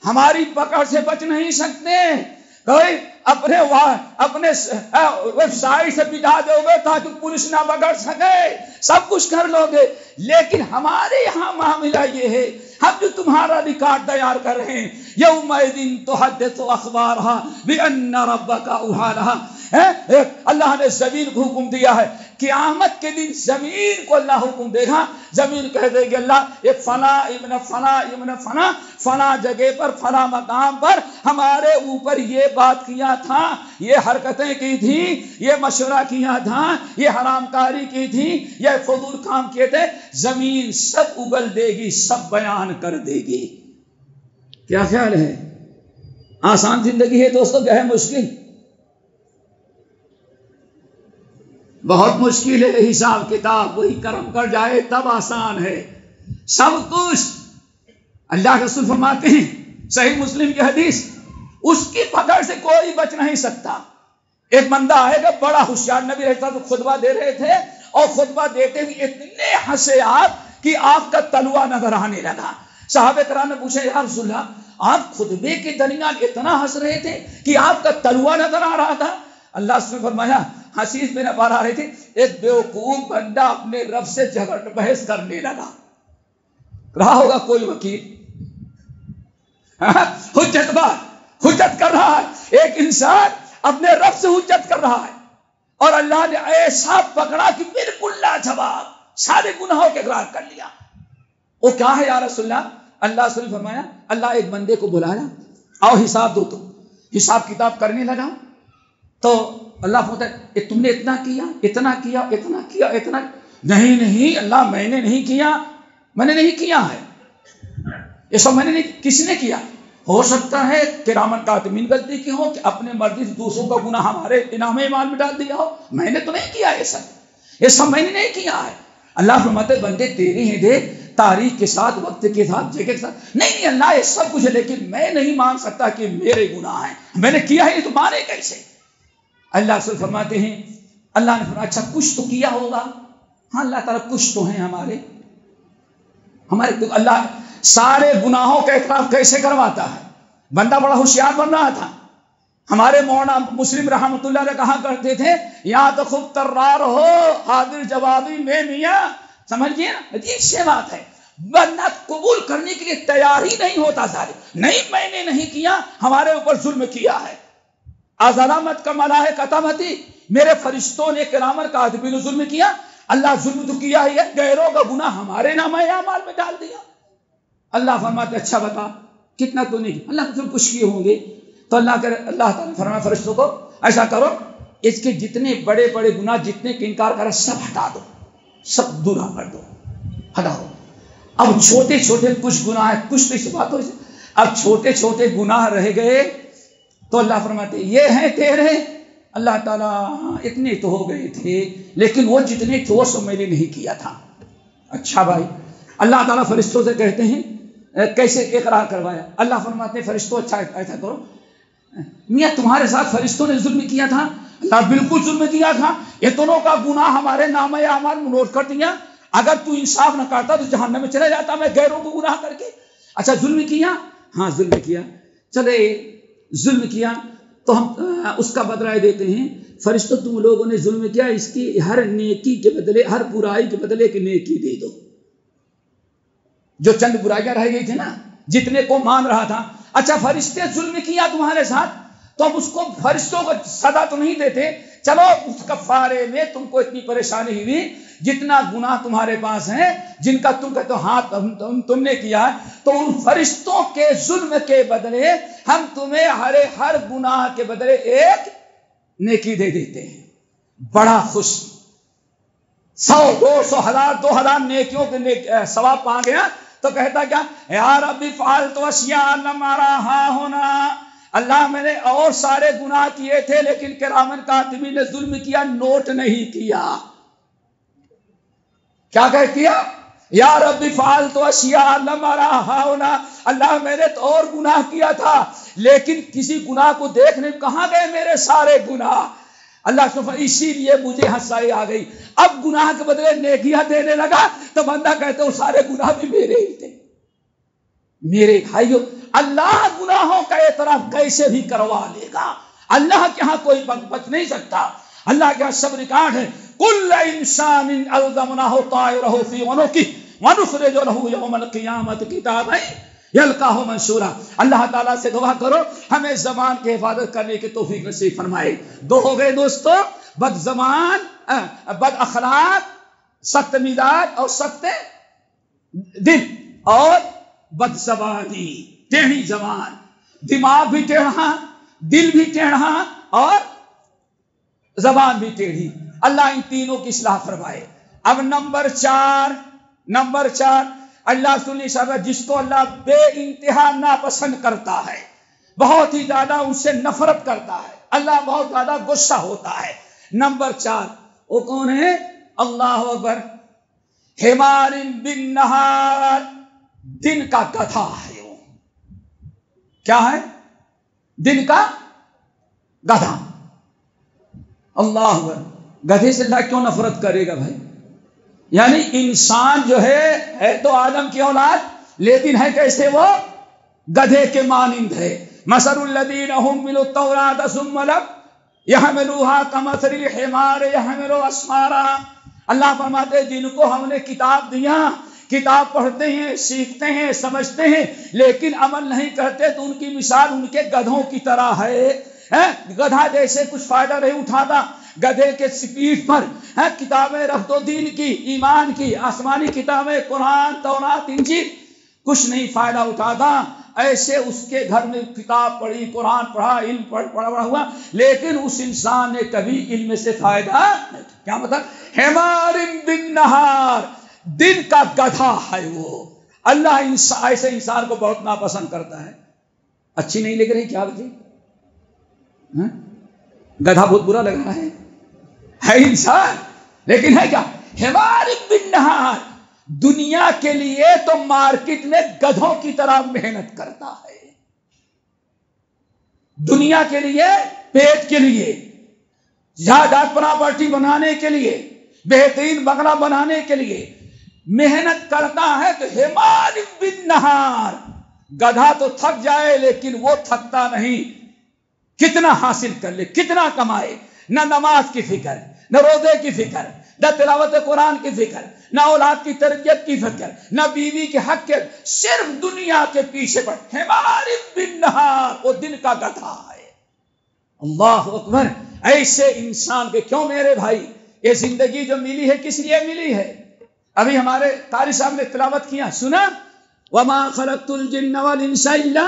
ہماری پکڑ سے بچ نہیں سکتے۔ کوئی اپنے ویب سائٹ سے بٹھا دو گے تاکہ پولیس نہ پکڑ سکے، سب کچھ کر لو گے، لیکن ہمارے یہاں معاملہ یہ ہے ہم جو تمہارا ریکارڈ تیار کر رہے ہیں، یومئذ تحدث اخبارها بان ربک اوحی لها۔ اللہ نے زمین کو حکم دیا ہے، قیامت کے دن زمین کو اللہ حکم دے گا، زمین کہہ دے گی اللہ یہ فلاں ابن فلاں ابن فلاں فلاں جگہ پر فلاں مقام پر ہمارے اوپر یہ بات کیا تھا، یہ حرکتیں کی تھی، یہ مشورہ کیا تھا، یہ حرام کاری کی تھی، یہ فضول کام کیے تھے۔ زمین سب اگل دے گی، سب بیان کر دے گی۔ کیا خیال ہے؟ آسان زندگی ہے دوستوں کہ ہے مشکل؟ بہت مشکل ہے۔ حساب کتاب وہی کرم کر جائے تب آسان ہے سب کچھ۔ اللہ کے رسول فرماتے ہیں صحیح مسلم کی حدیث، اس کی پکڑ سے کوئی بچ نہیں سکتا۔ ایک بندہ آئے گا بڑا ہوشیار، نبی رہتا تو خطبہ دے رہے تھے اور خطبہ دیتے ہوئے اتنے ہنسے آپ کہ آپ کا تلوا نظر آنے لگا۔ صحابہ کرام نے پوچھا یا رسول اللہ آپ خطبے کے درمیان اتنا ہنس رہے تھے کہ آپ کا تلوا نظر آ رہا تھا؟ اللہ نے فرمایا حسیس میں نہ آ رہے تھے، ایک بیوقوف بندہ اپنے رب سے جھگڑ بحث کرنے لگا۔ رہا ہوگا کوئی وکیل حجت کر رہا ہے، ایک انسان اپنے رب سے حجت کر رہا ہے اور اللہ نے ایسا پکڑا کہ بالکل لاجواب سارے گناہوں کے اقرار کر لیا۔ وہ کیا ہے یا رسول اللہ؟ اللہ سے فرمایا اللہ ایک بندے کو بلایا، آؤ حساب دو، تو حساب کتاب کرنے لگا تو اللہ فرماتا ہے تم نے اتنا کیا اتنا کیا اتنا کیا اتنا، نہیں اللہ میں نے نہیں کیا، میں نے نہیں کیا ہے یہ سب، میں نے نہیں، کس نے کیا؟ ہو سکتا ہے کرامن کاتبین غلطی کی ہو کہ اپنے مرضی سے دوسروں کا گناہ ہمارے انعام اعمال میں ڈال دیا ہو، میں نے تو نہیں کیا یہ سب میں نے نہیں کیا ہے۔ اللہ فرماتے بندے تیرے ہیں دے، تاریخ کے ساتھ، وقت کے ساتھ، جگہ کے ساتھ، نہیں اللہ یہ سب کچھ ہے لیکن میں نہیں مان سکتا کہ میرے گناہ ہیں، میں نے کیا ہے یہ تو مانے کیسے؟ اللہ سے فرماتے ہیں اللہ نے فرمایا اچھا کچھ تو کیا ہوگا، ہاں اللہ تعالیٰ کچھ تو ہیں ہمارے اللہ سارے گناہوں کا اعتراف کیسے کرواتا ہے؟ بندہ بڑا ہوشیار بن رہا تھا۔ ہمارے مولانا مسلم رحمۃ اللہ علیہ کہا کرتے تھے یا تو خوب ترار ہو حاضر جوابی میں میاں، سمجھئے نا، عجیب سی بات ہے، بندہ قبول کرنے کے لیے تیار ہی نہیں ہوتا ظالم، نہیں میں نے نہیں کیا، ہمارے اوپر ظلم کیا ہے، ظلامت کا ملائکہ کتبتی، میرے فرشتوں نے کرامن کاتبین نے ظلم کیا، اللہ ظلم تو کیا ہی ہے، غیروں کا گناہ ہمارے نامہ اعمال میں ڈال دیا۔ اللہ فرماتے اچھا بتا کتنا تو نہیں، اللہ تم کچھ کیے ہوں گے تو اللہ تعالیٰ نے فرمایا فرشتوں کو ایسا کرو اس کے جتنے بڑے بڑے گناہ جتنے کے انکار کرا سب ہٹا دو، سب دور کر دو، ہٹاؤ۔ اب چھوٹے چھوٹے کچھ گناہ ہیں، کچھ تو اس بات ہو، اب چھوٹے چھوٹے گناہ رہ گئے تو اللہ فرماتے یہ ہیں تیرے، اللہ تعالیٰ اتنے تو ہو گئے تھے لیکن وہ جتنے تھے وہ سب میں نے نہیں کیا تھا۔ اچھا بھائی، اللہ تعالیٰ فرشتوں سے کہتے ہیں کیسے اقرار کروایا؟ اللہ فرماتے ہیں فرشتوں اچھا ایسا کرو، میاں تمہارے ساتھ فرشتوں نے ظلم کیا تھا، اللہ بالکل ظلم کیا تھا، یہ دونوں کا گناہ ہمارے نامہ اعمال میں نوٹ کر دیا، اگر تو انصاف نہ کرتا تو جہنم میں چلا جاتا میں غیروں کو گناہ کر کے۔ اچھا ظلم کیا؟ ہاں ظلم کیا، چلے ظلم کیا تو ہم اس کا بدلہ دیتے ہیں، فرشتوں تم لوگوں نے ظلم کیا، اس کی ہر نیکی کے بدلے، ہر برائی کے بدلے ایک نیکی دے دو۔ جو چند برائیاں رہ گئی تھی نا، جتنے کو مان رہا تھا، اچھا فرشتے ظلم کیا تمہارے ساتھ تو ہم اس کو فرشتوں کو سزا تو نہیں دیتے، چلو اس کفارے میں تم کو اتنی پریشانی ہوئی، جتنا گناہ تمہارے پاس ہے جن کا تم کہتے ہو ہاں تم نے کیا ہے، تو ان فرشتوں کے ظلم کے بدلے ہم تمہیں ہر گناہ کے بدلے ایک نیکی دے دیتے ہیں۔ بڑا خوش، 100 200 1000 2000 نیکیوں کے ثواب پا گیا تو تو کہتا کیا؟ یا رب فعلت اشیاء لم اراها هنا، اللہ میں نے اور سارے گناہ کیے تھے لیکن کرامن کاتبین نے ظلم کیا، نوٹ نہیں کیا۔ کیا کیا؟ یا رب فعلت اشیاء لم اراها هنا، اللہ میں نے تو اور گناہ کیا تھا لیکن کسی گناہ کو دیکھنے کہاں گئے میرے سارے گناہ؟ اللہ سبحانہ، اسی لیے مجھے ہنسائی آ گئی، اب گناہ کے بدلے نیکیاں دینے لگا تو بندہ کہتے وہ سارے گناہ بھی میرے ہی تھے۔ میرے بھائیو، اللہ گناہوں کا اعتراف کیسے بھی کروا لے گا، اللہ کے ہاں کوئی بچ نہیں سکتا، اللہ کے ہاں سب ریکارڈ ہے۔ کل انسان الزمناہ طائرہ فی عنقہ ونخرج لہ یوم القیامۃ کتابا یلقاہ منشورا۔ اللہ تعالیٰ سے دعا کرو ہمیں زبان کی حفاظت کرنے کی توفیق نصیب فرمائے۔ دو ہو گئے دوستو، بد زبان، بد اخلاق، سخت مزاج اور سخت دل، اور بد زبانی، ٹیڑھی زبان، دماغ بھی ٹیڑھا، دل بھی ٹیڑھا اور زبان بھی ٹیڑھی۔ اللہ ان تینوں کی اصلاح فرمائے۔ اب نمبر چار اللہ سنی صاحب، جس کو اللہ بے انتہا ناپسند کرتا ہے، بہت ہی زیادہ ان سے نفرت کرتا ہے، اللہ بہت زیادہ غصہ ہوتا ہے۔ نمبر 4 وہ کون ہے؟ اللہ اکبر، حمار بالنہار، دن کا گدھا ہے وہ۔ کیا ہے؟ دن کا گدھا۔ اللہ اکبر، گدھے سے اللہ کیوں نفرت کرے گا بھائی؟ یعنی انسان جو ہے تو آدم کی اولاد، لیکن ہے کیسے؟ وہ گدھے کے مانند ہے۔ مثل الذین حملوا التوراۃ ثم لم یحملوها کمثل الحمار یحمل اسفارا۔ اللہ فرماتے ہیں جن کو ہم نے کتاب دیا، کتاب پڑھتے ہیں، سیکھتے ہیں، سمجھتے ہیں، لیکن عمل نہیں کرتے تو ان کی مثال ان کے گدھوں کی طرح ہے۔ گدھا جیسے کچھ فائدہ نہیں اٹھاتا، گدھے کے پیٹھ پر کتابیں رکھ دو، دین کی، ایمان کی، آسمانی کتابیں، قرآن، تورات، انجیل، کچھ نہیں فائدہ اٹھاتا۔ ایسے اس کے گھر میں کتاب پڑھی، قرآن پڑھا، علم پڑھا ہوا، لیکن اس انسان نے کبھی علم سے فائدہ نہیں۔ کیا مطلب؟ حمار بالنہار، دن کا گدھا ہے وہ۔ اللہ ایسے انسان کو بہت ناپسند کرتا ہے۔ اچھی نہیں لگ رہی کیا بجے؟ گدھا بہت برا لگ رہا ہے انسان، لیکن ہے کیا؟ حمار بالنہار، دنیا کے لیے تو مارکیٹ میں گدھوں کی طرح محنت کرتا ہے، دنیا کے لیے، پیٹ کے لیے، جائیداد پراپرٹی بنانے کے لیے، بہترین بنگلہ بنانے کے لیے محنت کرتا ہے۔ تو حمار بالنہار، گدھا تو تھک جائے لیکن وہ تھکتا نہیں، کتنا حاصل کر لے، کتنا کمائے، نہ نماز کی فکر، نہ روزے کی فکر، نہ تلاوت قرآن کی فکر، نہ اولاد کی تربیت کی فکر، نہ بیوی کے حق کے، صرف دنیا کے پیچھے پڑ۔ حمار بالنہار، وہ دن کا گدھا ہے۔ اللہ اکبر، ایسے انسان کے کیوں میرے بھائی؟ یہ زندگی جو ملی ہے کس لیے ملی ہے؟ ابھی ہمارے قاری صاحب نے تلاوت کیا، سنا؟ وما خلقت الجن والانس الا،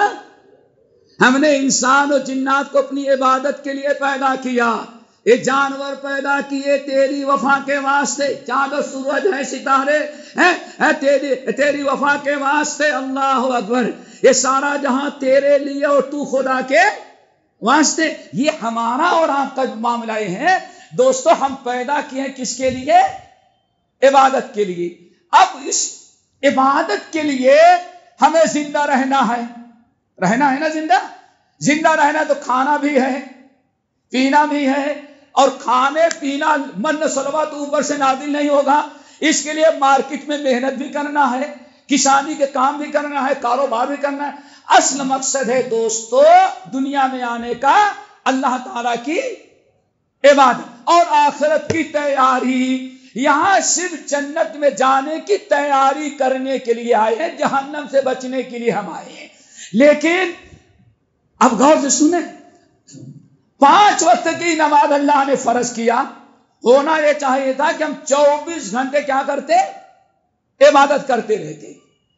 ہم نے انسان اور جنات کو اپنی عبادت کے لیے پیدا کیا، یہ جانور پیدا کیے تیری وفا کے واسطے، چاند و سورج ہے، ستارے ہیں تیری وفا کے واسطے۔ اللہ اکبر، یہ سارا جہاں تیرے لیے اور تو خدا کے واسطے۔ یہ ہمارا اور آپ کا معاملہ ہے دوستو، ہم پیدا کیے ہیں کس کے لیے؟ عبادت کے لیے۔ اب اس عبادت کے لیے ہمیں زندہ رہنا ہے نا، زندہ رہنا تو کھانا بھی ہے، پینا بھی ہے، اور کھانے پینا من سلوات اوپر سے نازل نہیں ہوگا، اس کے لیے مارکیٹ میں محنت بھی کرنا ہے، کسانی کے کام بھی کرنا ہے، کاروبار بھی کرنا ہے۔ اصل مقصد ہے دوستو دنیا میں آنے کا اللہ تعالیٰ کی عبادت اور آخرت کی تیاری۔ یہاں صرف جنت میں جانے کی تیاری کرنے کے لیے آئے ہیں، جہنم سے بچنے کے لیے ہم آئے ہیں۔ لیکن اب غور سے سنیں، 5 وقت کی نماز اللہ نے فرض کیا، ہونا یہ چاہیے تھا کہ ہم 24 گھنٹے کیا کرتے؟ عبادت کرتے رہتے،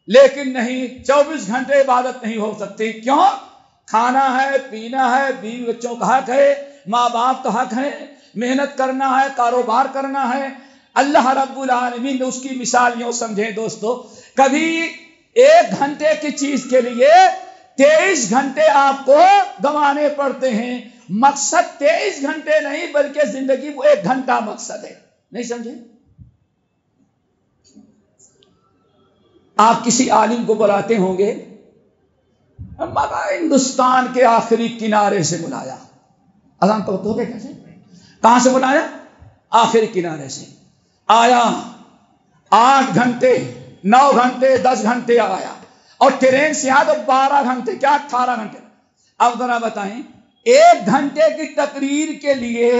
لیکن نہیں، 24 گھنٹے عبادت نہیں ہو سکتی۔ کیوں؟ کھانا ہے، پینا ہے، بیوی بچوں کا حق ہے، ماں باپ کا حق ہے، محنت کرنا ہے، کاروبار کرنا ہے۔ اللہ رب العالمین نے اس کی مثال یوں سمجھے دوستو، کبھی 1 گھنٹے کی چیز کے لیے 23 گھنٹے آپ کو گنوانے پڑتے ہیں. مقصد 23 گھنٹے نہیں بلکہ زندگی وہ 1 گھنٹہ مقصد ہے. نہیں سمجھے؟ آپ کسی عالم کو بلاتے ہوں گے، ہندوستان کے آخری کنارے سے بلایا. اذان تو ہو گئے کیسے؟ کہاں سے بلایا؟ آخری کنارے سے. آیا 8 گھنٹے 9 گھنٹے 10 گھنٹے آیا، اور ٹرین سے آیا تو 12 گھنٹے کیا 18 گھنٹے. اب ذرا بتائیں 1 گھنٹے کی تقریر کے لیے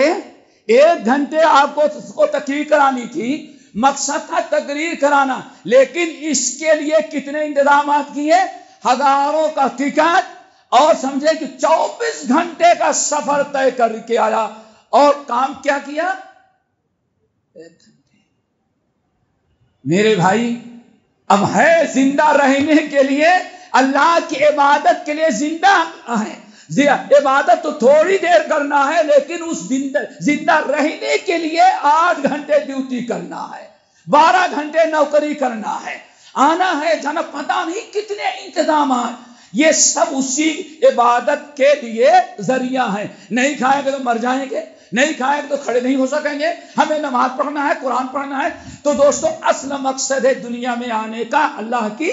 1 گھنٹے آپ کو تقریر کرانی تھی، مقصد تھا تقریر کرانا، لیکن اس کے لیے کتنے انتظامات کیے؟ ہزاروں کا ٹکٹ، اور سمجھے کہ 24 گھنٹے کا سفر طے کر کے آیا، اور کام کیا کیا؟ 1 گھنٹے. میرے بھائی اب ہے زندہ رہنے کے لیے، اللہ کی عبادت کے لیے زندہ ہے. عبادت تو تھوڑی دیر کرنا ہے، لیکن اس زندہ رہنے کے لیے 8 گھنٹے ڈیوٹی کرنا ہے، 12 گھنٹے نوکری کرنا ہے، آنا ہے جانا، پتہ نہیں کتنے انتظامات. یہ سب اسی عبادت کے لیے ذریعہ ہیں. نہیں کھائیں گے تو مر جائیں گے، نہیں کھائیں گے تو کھڑے نہیں ہو سکیں گے. ہمیں نماز پڑھنا ہے، قرآن پڑھنا ہے. تو دوستو اصل مقصد ہے دنیا میں آنے کا اللہ کی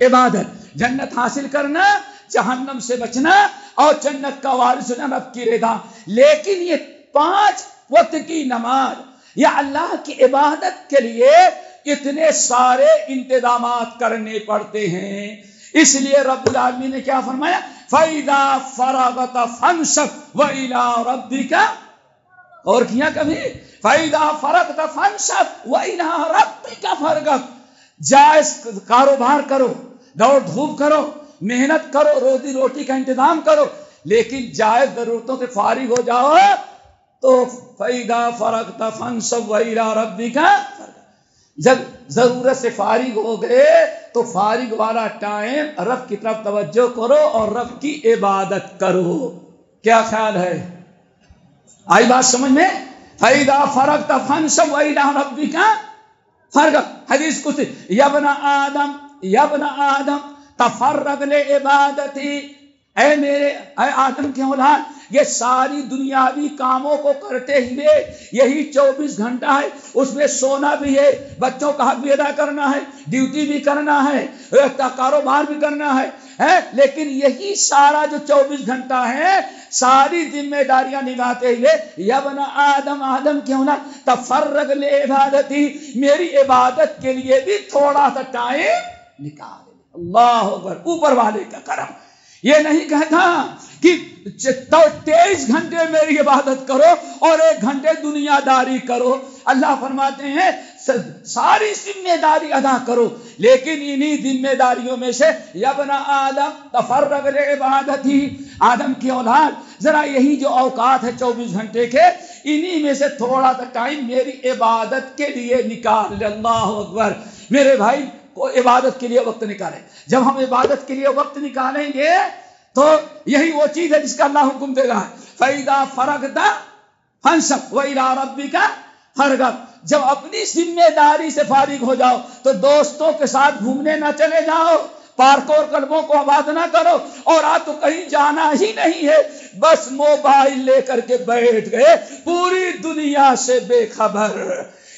عبادت، جنت حاصل کرنا، جہنم سے بچنا، اور جنت کا وارث ہونا، رب کی رضا. لیکن یہ 5 وقت کی نماز یا اللہ کی عبادت کے لیے اتنے سارے انتظامات کرنے پڑتے ہیں. اس لیے رب العالمین نے کیا فرمایا؟ فَإِذَا فَرَغْتَ فَانصَبْ وَإِلَىٰ رَبِّكَ، اور کیا کبھی فَإِذَا فَرَغْتَ فَانصَبْ وَإِلَىٰ رَبِّكَ فَارْغَب. جائز کاروبار کرو، دوڑ دھوپ کرو، محنت کرو، روزی روٹی کا انتظام کرو، لیکن جائز ضرورتوں سے فارغ ہو جاؤ تو فَإِذَا فَرَغْتَ فَانصَبْ وَإِلَىٰ رَبِّكَ فَارْغَب. جب ضرورت سے فارغ ہو گئے تو فارغ والا ٹائم رب کی طرف توجہ کرو اور رب کی عبادت کرو. کیا خیال ہے؟ آئی بات سمجھ میں؟ فَإِذَا فَرَغْتَ فَانصَبْ وَإِلَىٰ رَبِّكَ فَارْغَب. حدیث قدسی، یا ابن آدم تفرغ لعبادتی، اے آدم کے اولاد، یہ ساری دنیاوی کاموں کو کرتے ہوئے یہی 24 گھنٹہ ہے، اس میں سونا بھی ہے، بچوں کا حق بھی ادا کرنا ہے، ڈیوٹی بھی کرنا ہے، کاروبار بھی کرنا ہے، لیکن یہی سارا جو 24 گھنٹہ ہے ساری ذمہ داریاں نبھاتے ہوئے یا ابن آدم کے اولاد تفرغ لعبادتی، میری عبادت کے لیے بھی تھوڑا سا ٹائم نکال. اللہ اکبر، اوپر والے کا کرم. یہ نہیں کہتا کہ 23 گھنٹے میری عبادت کرو اور 1 گھنٹے دنیا داری کرو. اللہ فرماتے ہیں ساری ذمہ داری ادا کرو، لیکن انہی ذمہ داریوں میں سے یا ابن آدم تفرغ لعبادتی، آدم کی اولاد ذرا یہی جو اوقات ہے 24 گھنٹے کے، انہی میں سے تھوڑا سا ٹائم میری عبادت کے لیے نکال. اللہ اکبر. میرے بھائی کو عبادت کے لیے وقت نکالیں. جب ہم عبادت کے لیے وقت نکالیں گے تو یہی وہ چیز ہے جس کا اللہ حکم دے رہا ہے. فَإِذَا فَرَغْتَ فَانصَبْ وَإِلَىٰ رَبِّكَ فَارْغَب. جب اپنی ذمہ داری سے فارغ ہو جاؤ تو دوستوں کے ساتھ گھومنے نہ چلے جاؤ، پارکوں اور کلبوں کو آباد نہ کرو، اور آج تو کہیں جانا ہی نہیں ہے، بس موبائل لے کر کے بیٹھ گئے پوری دنیا سے بے خبر.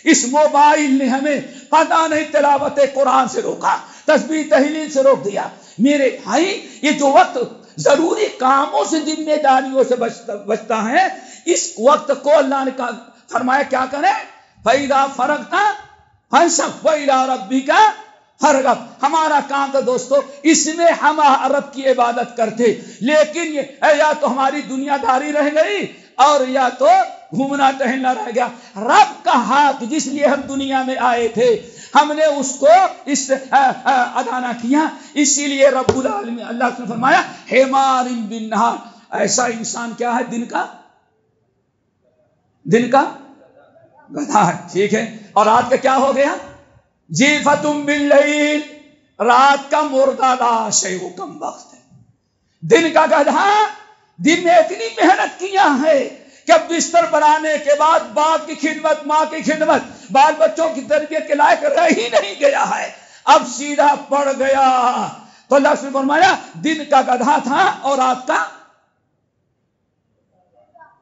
اس موبائل نے ہمیں پتہ نہیں تلاوت قرآن سے روکا، تسبیح تحلیل سے روک دیا. میرے بھائی یہ جو وقت ضروری کاموں سے ذمہ داریوں سے بچتا ہے، اس وقت کو اللہ نے فرمایا کیا کریں؟ فَإِذَا فَرَغْتَ فَانصَبْ وَإِلَىٰ رَبِّكَ فَارْغَب. ہمارا کام تھا دوستو، اس میں ہم رب کی عبادت کرتے، لیکن یہ یا تو ہماری دنیا داری رہ گئی اور یا تو گھومنا ٹہلنا رہ گیا. رب کا حق جس لیے ہم دنیا میں آئے تھے ہم نے اس کو ادا نہ کیا، اسی لیے رب العالمین اللہ نے فرمایا حمار بالنہار. ایسا انسان کیا ہے؟ دن کا گدھا ہے. ٹھیک ہے، اور رات کا کیا ہو گیا؟ جیفتم باللیل، رات کا مردہ لاش ہے، وہ کم وقت ہے. دن کا گدھا دن میں اتنی محنت کیا ہے کہ اب بستر بنانے کے بعد باپ کی خدمت، ماں کی خدمت، بال بچوں کی تربیت کے لائق رہ ہی نہیں گیا ہے. اب سیدھا پڑ گیا. تو اللہ سے فرمایا دن کا گدھا تھا اور رات کا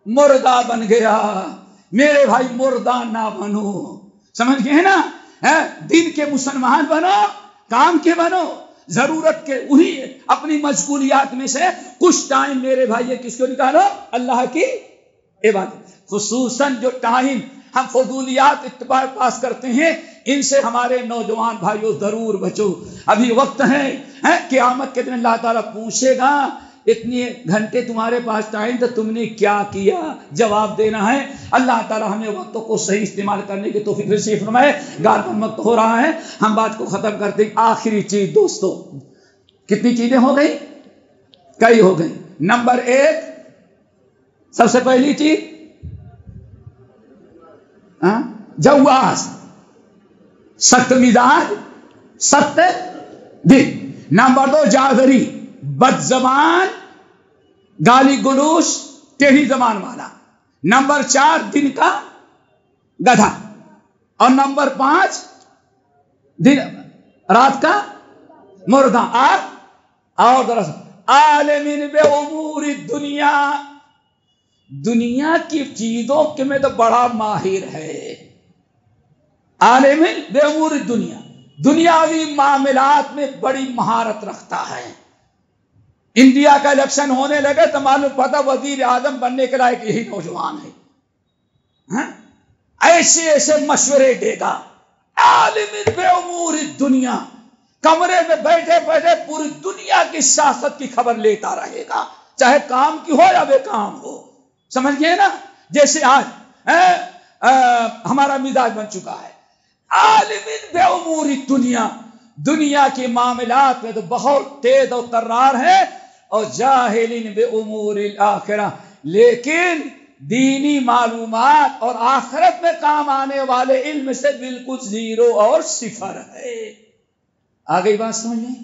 مردہ بن گیا. میرے بھائی مردہ نہ بنو, سمجھ گئے نا. دن کے مسلمان بنو, کام کے بنو, ضرورت کے وہی اپنی مشغولیات میں سے کچھ ٹائم میرے بھائی کس کو نکالو, اللہ کی عبادت. خصوصاً جو ٹائم ہم فضولیات اتباع پاس کرتے ہیں, ان سے ہمارے نوجوان بھائیوں ضرور بچو. ابھی وقت ہے قیامت کے دن اللہ تعالیٰ پوچھے گا اتنے گھنٹے تمہارے پاس ٹائم تو تم نے کیا کیا, جواب دینا ہے. اللہ تعالیٰ ہمیں وقتوں کو صحیح استعمال کرنے کی توفیق نصیب فرمائے. غالباً وقت ہو رہا ہے, ہم بات کو ختم کرتے ہیں. آخری چیز دوستو, کتنی چیزیں ہو گئی, کئی ہو گئی. نمبر 1 سب سے پہلی چیز جواز, سخت مزاج, سخت دل. نمبر 2 جادری, بد زبان, گالی گلوش, ٹیڑھی زبان والا. نمبر 4 دن کا گدھا. اور نمبر 5 رات کا مردہ. اور دراصل عالم بے امور دنیا, دنیا کی چیزوں کے میں تو بڑا ماہر ہے. عالم بے امور دنیا, دنیاوی معاملات میں بڑی مہارت رکھتا ہے. انڈیا کا الیکشن ہونے لگے تو معلوم پتا وزیر اعظم بننے کے لائق یہی نوجوان ہے. ایسے ایسے مشورے دے گا. عالم بے امور دنیا, کمرے میں بیٹھے بیٹھے پوری دنیا کی سیاست کی خبر لیتا رہے گا, چاہے کام کی ہو یا بے کام ہو. سمجھ گئے نا, جیسے آج ہمارا مزاج بن چکا ہے. عالم بے امور دنیا, دنیا کے معاملات میں تو بہت تیز و ترار ہے. اور جاہلین بے امور الآخرہ, لیکن دینی معلومات اور آخرت میں کام آنے والے علم سے بالکل زیرو اور صفر ہے. آگئی بات سمجھ لیں.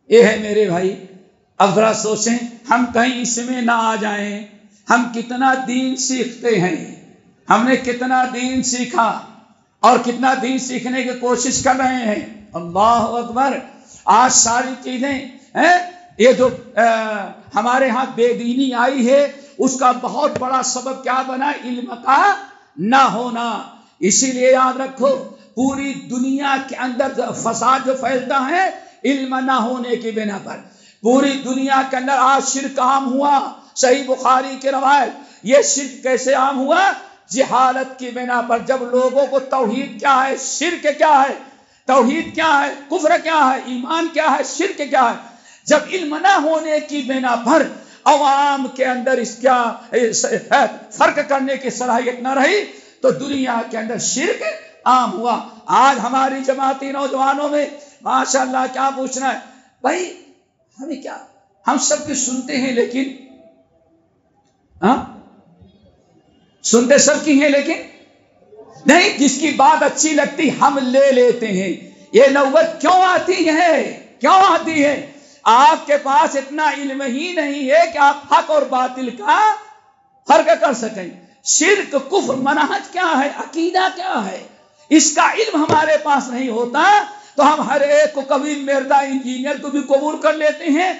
یہ ہے میرے بھائی. اب ذرا سوچیں ہم کہیں اس میں نہ آ جائیں. ہم کتنا دین سیکھتے ہیں, ہم نے کتنا دین سیکھا اور کتنا دین سیکھنے کی کوشش کر رہے ہیں. اللہ اکبر. آج ساری چیزیں یہ جو ہمارے ہاں بے دینی آئی ہے اس کا بہت بڑا سبب کیا بنا, علم کا نہ ہونا. اسی لیے یاد رکھو پوری دنیا کے اندر فساد جو پھیلتا ہے علم نہ ہونے کی بنا پر. پوری دنیا کے اندر آج شرک عام ہوا. صحیح بخاری کی روایت, یہ شرک کیسے عام ہوا؟ جہالت کی بنا پر. جب لوگوں کو توحید کیا ہے, شرک کیا ہے, توحید کیا ہے, کفر کیا ہے, ایمان کیا ہے, شرک کیا ہے, جب علم نہ ہونے کی بنا پر عوام کے اندر اس کیا فرق کرنے کی صلاحیت نہ رہی تو دنیا کے اندر شرک عام ہوا. آج ہماری جماعتی نوجوانوں میں ماشاءاللہ کیا پوچھنا ہے بھائی, ہمیں کیا, ہم سب کی سنتے ہیں لیکن سنتے سب کی ہیں لیکن نہیں, جس کی بات اچھی لگتی ہم لے لیتے ہیں. یہ نوبت کیوں آتی ہے, کیوں آتی ہے؟ آپ کے پاس اتنا علم ہی نہیں ہے کہ آپ حق اور باطل کا فرق کر سکیں. شرک, کفر, منہج کیا ہے, عقیدہ کیا ہے, اس کا علم ہمارے پاس نہیں ہوتا تو ہم ہر ایک کو, کبھی مرزا انجینئر کو بھی قبول کر لیتے ہیں,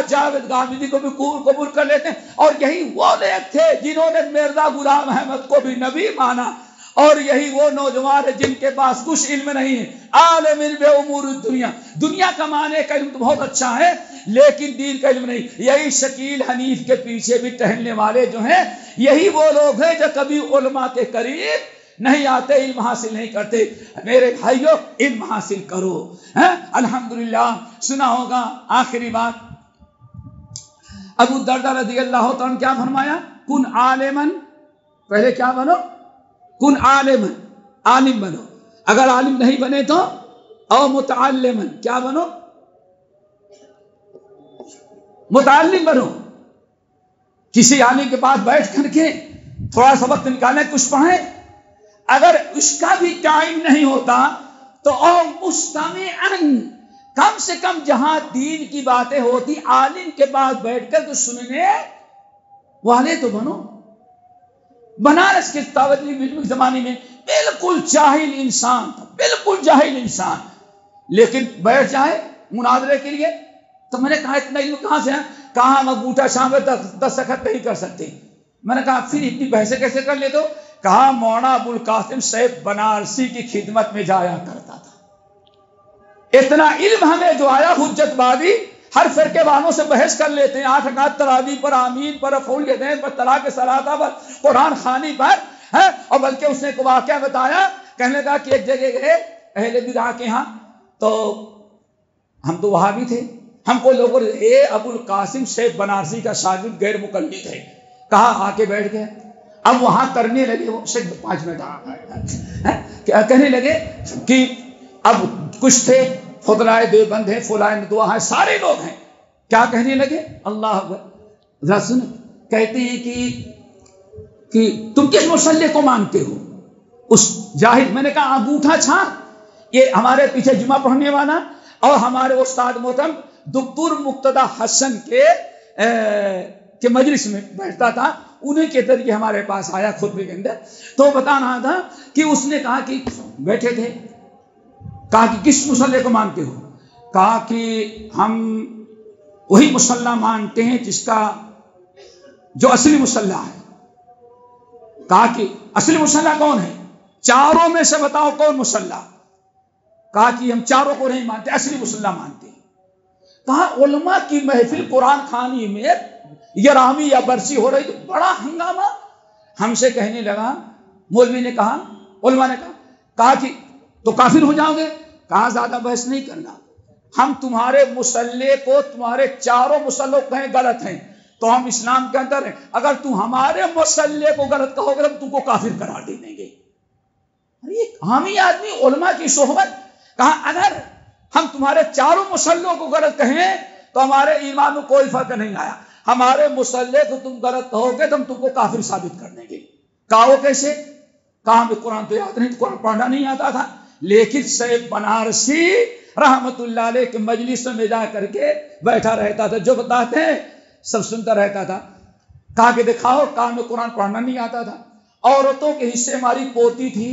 جاوید غامدی کو بھی قبول کر لیتے ہیں. اور یہی وہ لوگ تھے جنہوں نے مرزا غلام احمد کو بھی نبی مانا, اور یہی وہ نوجوان جن کے پاس کچھ علم نہیں ہے. عالم بے امور دنیا, دنیا کمانے کا علم تو بہت اچھا ہے لیکن دین کا علم نہیں. یہی شکیل حنیف کے پیچھے بھی ٹہلنے والے جو ہیں یہی وہ لوگ ہیں جو کبھی علماء کے قریب نہیں آتے, علم حاصل نہیں کرتے. میرے بھائیوں علم حاصل کرو. الحمدللہ سنا ہوگا. آخری بات, ابو الدرداء رضی اللہ تعالیٰ عنہ کیا فرمایا, کن عالمن, پہلے کیا بنو, کن عالمن, عالم بنو. اگر عالم نہیں بنے تو او متعلمن, کیا بنو, متعلم بنو. کسی عالم کے پاس بیٹھ کر کے تھوڑا سا وقت نکالیں, کچھ پڑھیں. اگر اس کا بھی ٹائم نہیں ہوتا تو او مستمعن, کم سے کم جہاں دین کی باتیں ہوتی عالم کے پاس بیٹھ کر تو سننے والے تو بنو. بنارس کے طالب علم زمانے میں بالکل جاہل انسان تھا, بالکل جاہل انسان. لیکن بیٹھ جائیں مناظرے کے لیے. تو میں نے کہا اتنا علم کہاں سے ہے؟ کہا ہم انگوٹھا شام میں دستخط نہیں کر سکتے. میں نے کہا پھر اتنی بحثیں کیسے کر لیتے ہو؟ کہا مولانا ابوالقاسم صاحب بنارسی کی خدمت میں جایا کرتا تھا. اتنا علم ہمیں جو آیا حجت بازی ہر فرقے والوں سے بحث کر لیتے ہیں. 8 رکعت تراویح پر، آمین پر، رفعول یدین پر، طلاق صلاۃ پر، قرآن خوانی پر ہے. اور بلکہ اس نے ایک واقعہ بتایا، کہنے لگا کہ ایک جگہ گئے اہل بدعہ کے ہاں، تو ہم تو وہاں بھی تھے، ہم کو لوگوں نے اے ابوالقاسم شیخ بنارسی کا شاگرد غیر مقلد ہے، کہا آ کے بیٹھ گئے. اب وہاں کرنے لگے وہ 5 منٹ کہنے لگے کہ اب کچھ تھے فضلائے دیوبند ہیں، فلائے ندوہ ہیں، سارے لوگ ہیں. کیا کہنے لگے؟ اللہ اکبر. ذرا سن، کہتے ہیں کہ تم کس مسلح کو مانتے ہو؟ اس جاہل. میں نے کہا انگوٹھا چھاپ، یہ ہمارے پیچھے جمعہ پڑھنے والا اور ہمارے استاد محترم دکتور مقتدی حسن کے مجلس میں بیٹھتا تھا، انہیں کے ذریعے ہمارے پاس آیا خطبے کے اندر. تو بتا رہا تھا کہ اس نے کہا کہ بیٹھے تھے، کہا کہ کس مسلح کو مانتے ہو؟ کہا کہ ہم وہی مسلح مانتے ہیں جس کا جو اصلی مسلح ہے. کہا کہ اصلی مسلح کون ہے؟ چاروں میں سے بتاؤ کون مسلح؟ کہا کہ ہم چاروں کو نہیں مانتے، اصلی مسلح مانتے ہیں. کہا علماء کی محفل قرآن خوانی میں یرامی یا برسی ہو رہی تو بڑا ہنگامہ. ہم سے کہنے لگا، مولوی نے کہا، علماء نے کہا کہ تو کافر ہو جاؤ گے. کہا زیادہ بحث نہیں کرنا، ہم تمہارے مسلح کو تمہارے چاروں مسلح کہیں غلط ہیں تو ہم اسلام کے اندر ہیں، اگر تم ہمارے مسلح کو غلط کہو گے تو تم کو کافر قرار دے دیں گے. حامی آدمی علماء کی صحبت. کہا اگر ہم تمہارے چاروں مسلحوں کو غلط کہیں تو ہمارے ایمان میں کوئی فرق نہیں آیا، ہمارے مسلح کو تم غلط کہو گے تو ہم تم کو کافر ثابت کر دیں گے. کہا وہ کیسے؟ کہا ہمیں قرآن تو یاد نہیں، قرآن پڑھنا نہیں آتا تھا، لیکن شیخ بنارسی رحمت اللہ علیہ کے مجلس میں جا کر کے بیٹھا رہتا تھا، جو بتاتے ہیں سب سنتا رہتا تھا. کہا کہ دکھاؤ. کہا ہمیں قرآن پڑھنا نہیں آتا تھا. عورتوں کے حصے ہماری پوتی تھی،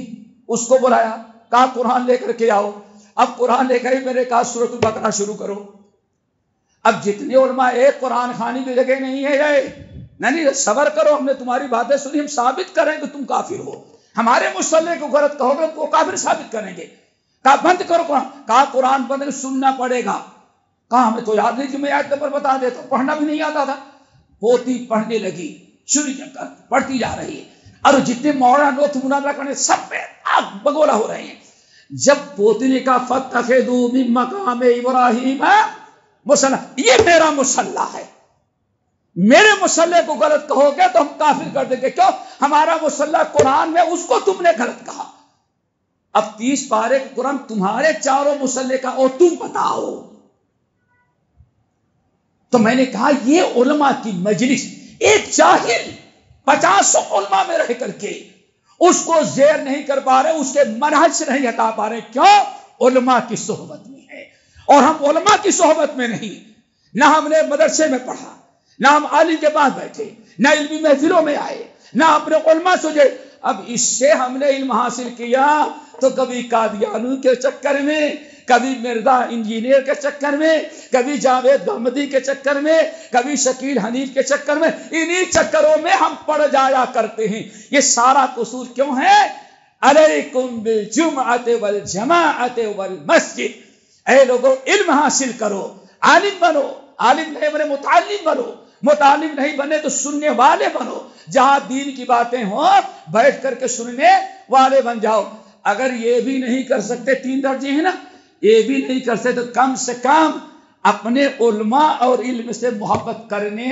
اس کو بلایا، کہا قرآن لے کر کے آؤ. اب قرآن لے کر میں نے کہا سورۃ البقرہ شروع کرو. اب جتنے علماء ایک قرآن خوانی کی جگہ نہیں ہے، نہیں صبر کرو، ہم نے تمہاری باتیں سنی، ہم ثابت کریں کہ تم کافر ہو. ہمارے مسلح کو غلط کہو گے تو کافر ثابت کریں گے. کہا بند کرو قرآن. کہا قرآن بند سننا پڑے گا. کہا ہمیں تو یاد نہیں کہ میں آیت پر بتا دیتا، پڑھنا بھی نہیں آتا تھا. پوتی پڑھنے لگی، شروع پڑھتی جا رہی ہے، اور جتنے مولانا لوگ مناظرہ کرنے سب پہ آگ بگولا ہو رہے ہیں. جب پوتی نے کہا فاتخذوا من مقام ابراہیم مسلح، یہ میرا مسلح ہے، میرے مسلح کو غلط کہو گے تو ہم کافر کر دیں گے. کیوں؟ ہمارا مسلح قرآن میں، اس کو تم نے غلط کہا. اب 30 پارے کے قرآن تمہارے چاروں مسلح کا اور تم بتاؤ. تو میں نے کہا یہ علماء کی مجلس، ایک جاہل 50 علماء میں رہ کر کے اس کو زیر نہیں کر پا رہے، اس کے منہج سے نہیں ہٹا پا رہے. کیوں؟ علماء کی صحبت میں ہے، اور ہم علماء کی صحبت میں نہیں. نہ ہم نے مدرسے میں پڑھا، نہ ہم عالم کے پاس بیٹھے، نہ علمی محفلوں میں آئے، نہ اپنے علماء سوچے. اب اس سے ہم نے علم حاصل کیا تو کبھی قادیانی کے چکر میں، کبھی مرزا انجینئر کے چکر میں، کبھی جاوید گحمدی کے چکر میں، کبھی شکیل حنیف کے چکر میں، انہی چکروں میں ہم پڑ جایا کرتے ہیں. یہ سارا قصور کیوں ہے؟ علیکم بالجمعۃ والجماعۃ والمسجد. اے لوگوں علم حاصل کرو، عالم بنو، عالم نہیں بنے متعلم بنو، متعلم نہیں بنے تو سننے والے بنو. جہاں دین کی باتیں ہوں بیٹھ کر کے سننے والے بن جاؤ. اگر یہ بھی نہیں کر سکتے، 3 درجے ہیں نا، یہ بھی نہیں کر سکتے تو کم سے کم اپنے علماء اور علم سے محبت کرنے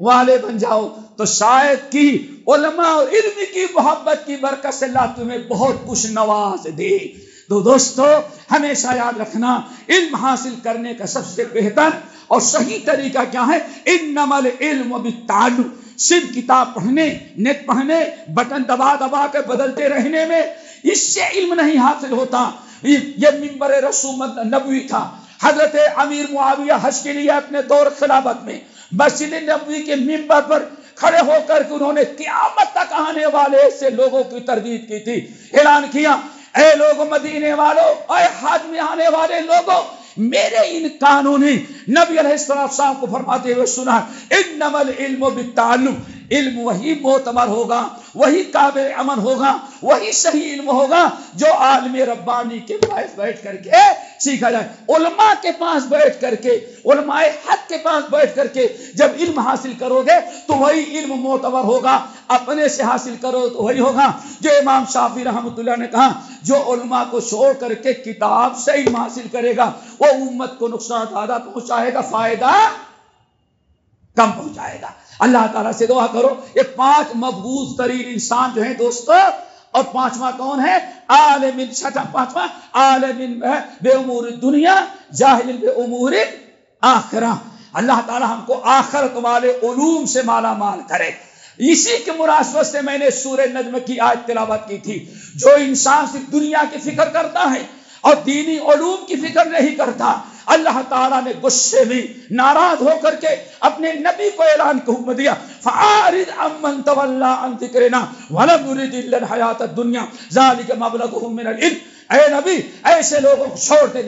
والے بن جاؤ. تو شاید کی علماء اور علم کی محبت کی برکت سے اللہ تمہیں بہت کچھ نواز دے. تو دوستو ہمیشہ یاد رکھنا، علم حاصل کرنے کا سب سے بہتر اور صحیح طریقہ کیا ہے؟ انما العلم بالتعلم. صرف کتاب پڑھنے، نیٹ پڑھنے، بٹن دبا دبا کے بدلتے رہنے میں اس سے علم نہیں حاصل ہوتا. یہ منبر رسومت نبوی تھا. حضرت امیر معاویہ حج کے لیے اپنے دور خلافت میں مسجد نبوی کے منبر پر کھڑے ہو کر کے انہوں نے قیامت تک آنے والے ایسے لوگوں کی تردید کی تھی. اعلان کیا اے لوگوں مدینے والوں، اے حج میں آنے والے لوگوں، میرے ان کانوں نے نبی علیہ السلام کو فرماتے ہوئے سنا، انما العلم بالتعلم، علم وہی معتبر ہوگا، وہی قابل عمل ہوگا، وہی صحیح علم ہوگا جو عالم ربانی کے پاس بیٹھ کر کے سیکھا جائے۔ علماء کے پاس بیٹھ کر کے، علماء حق کے پاس بیٹھ کر کے جب علم حاصل کرو گے تو وہی علم معتبر ہوگا، اپنے سے حاصل کرو تو وہی ہوگا جو امام شافعی رحمۃ اللہ نے کہا، جو علماء کو چھوڑ کر کے کتاب سے علم حاصل کرے گا وہ امت کو نقصان زیادہ پہنچائے گا، فائدہ کم پہنچائے گا۔ اللہ تعالیٰ سے دعا کرو یہ 5 مبغوض ترین انسان جو ہیں دوستو، اور 5واں کون ہے؟ عالم، چھٹا 5واں عالم بے امور دنیا جاہل بے امور آخرہ۔ اللہ تعالیٰ ہم کو آخرت والے علوم سے مالا مال کرے۔ اسی کے مناسبت سے میں نے سورہ نجم کی آیت تلاوت کی تھی، جو انسان صرف دنیا کی فکر کرتا ہے اور دینی علوم کی فکر نہیں کرتا، اللہ تعالیٰ نے غصے میں ناراض ہو کر کے اپنے نبی کو اعلان کا حکم دیا، فَأَعْرِضْ عَمَّنْ تَوَلَّىٰ عَنْ ذِكْرِنَا وَلَمْ يُرِدْ إِلَّا الْحَيَاةَ الدُّنْيَا ذَلِكَ مَبْلَغُهُم مِّنَ الْعِلْمِ۔ اے نبی ایسے لوگوں کو چھوڑ دے،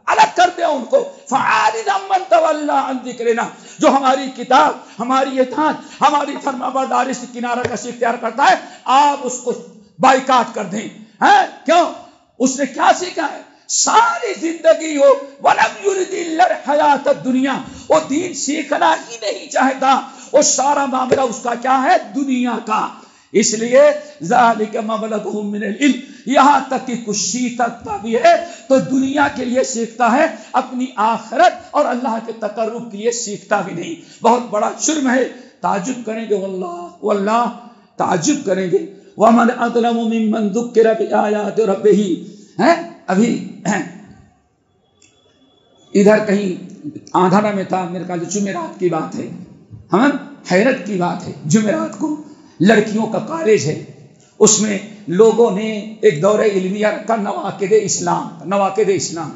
الگ کر دے ان کو، فَأَعْرِضْ عَمَّنْ تَوَلَّىٰ عَنْ ذِكْرِنَا، جو ہماری کتاب، ہماری اطاعت، ہماری فرمانبرداری سے کنارہ کشی اختیار کرتا ہے، آپ اس کو بائیکاٹ کر دیں۔ کیوں؟ اس نے کیا سیکھا ہے؟ ساری زندگی ہو وَلَمْ يُرِدْ إِلَّا الْحَيَاةَ الدُّنْيَا، وہ دین سیکھنا ہی نہیں چاہتا، وہ سارا معاملہ اس کا کیا ہے؟ دنیا کا۔ اس لیے ذَلِكَ مَبْلَغُهُم مِّنَ الْعِلْمِ، یہاں تک کہ کچھ سیکھتا بھی ہے تو دنیا کے لیے سیکھتا ہے، اپنی آخرت اور اللہ کے تقرب کے لیے سیکھتا بھی نہیں۔ بہت بڑا جرم ہے۔ تعجب کریں گے واللہ تعجب کریں گے، وَمَنْ أَظْلَمُ مِمَّنْ ذُكِّرَ بِآيَاتِ رَبِّهِ۔ ابھی ادھر کہیں آندھرا میں تھا، میرے خیال جمعرات کی بات ہے، ہم حیرت کی بات ہے، جمعرات کو لڑکیوں کا کالج ہے، اس میں لوگوں نے ایک دورہ علمیہ رکھا، نواقد اسلام۔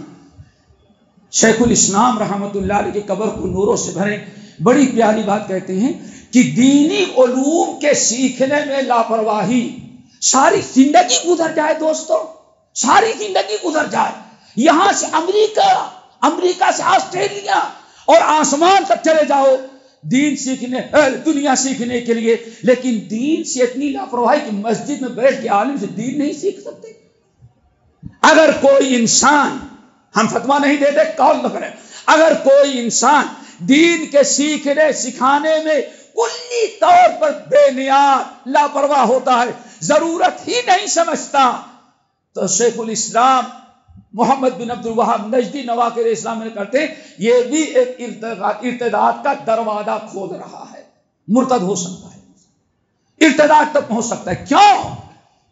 شیخ الاسلام رحمۃ اللہ علیہ کی قبر کو نوروں سے بھرے، بڑی پیاری بات کہتے ہیں کہ دینی علوم کے سیکھنے میں لاپرواہی ساری زندگی گزر جائے دوستو، ساری زندگی گزر جائے، یہاں سے امریکہ سے آسٹریلیا اور آسمان تک چلے جاؤ دین سیکھنے، دنیا سیکھنے کے لیے، لیکن دین سے اتنی لاپرواہی کہ مسجد میں بیٹھ کے عالم سے دین نہیں سیکھ سکتے۔ اگر کوئی انسان، ہم فتویٰ نہیں دیتے، قول نہ کریں، اگر کوئی انسان دین کے سیکھنے سکھانے میں کلی طور پر بے نیاز لاپرواہ ہوتا ہے، ضرورت ہی نہیں سمجھتا، تو شیخ الاسلام محمد بن عبد الوہاب نجدی نواقد اسلام میں کرتے ہیں یہ بھی ایک ارتداد کا دروازہ کھول رہا ہے، مرتد ہو سکتا ہے، ارتداد تک پہنچ سکتا ہے۔ کیوں؟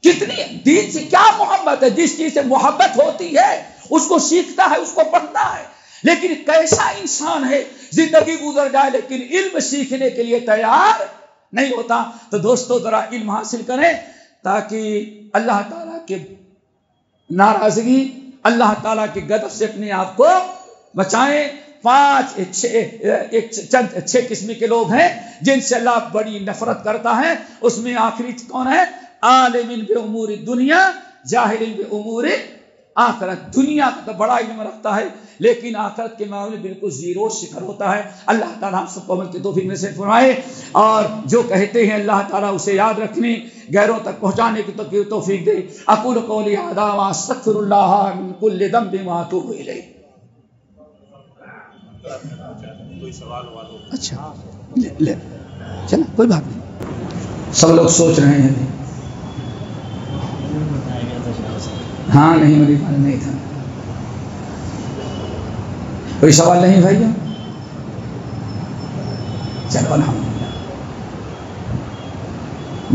کتنی دین سے کیا محبت ہے؟ جس چیز سے محبت ہوتی ہے اس کو سیکھتا ہے، اس کو پڑھتا ہے، لیکن کیسا انسان ہے زندگی گزر جائے لیکن علم سیکھنے کے لیے تیار نہیں ہوتا۔ تو دوستو ذرا علم حاصل کریں تاکہ اللہ تعالیٰ کے ناراضگی، اللہ تعالیٰ کے غضب سے اپنے آپ کو بچائیں۔ 6 قسم کے لوگ ہیں جن سے اللہ بڑی نفرت کرتا ہے، اس میں آخری کون ہے؟ عالم بے امور دنیا جاہل بے امور آخرت۔ دنیا کا تو بڑا علم رکھتا ہے لیکن آخرت کے معاملے بالکل زیرو صفر ہوتا ہے۔ اللہ تعالیٰ ہم سب کو عمل کی توفیق نصیب فرمائے، اور جو کہتے ہیں اللہ تعالیٰ اسے یاد رکھنے، غیروں تک پہنچانے کی توفیق دے۔ اقول قولی ھذا واستغفر اللہ من کل ذنب واتوب الیہ۔ اچھا لے چلو کوئی بات نہیں، سب لوگ سوچ رہے ہیں۔ ہاں نہیں میری بات نہیں تھا، کوئی سوال نہیں بھائی؟ چلو الحمدللہ۔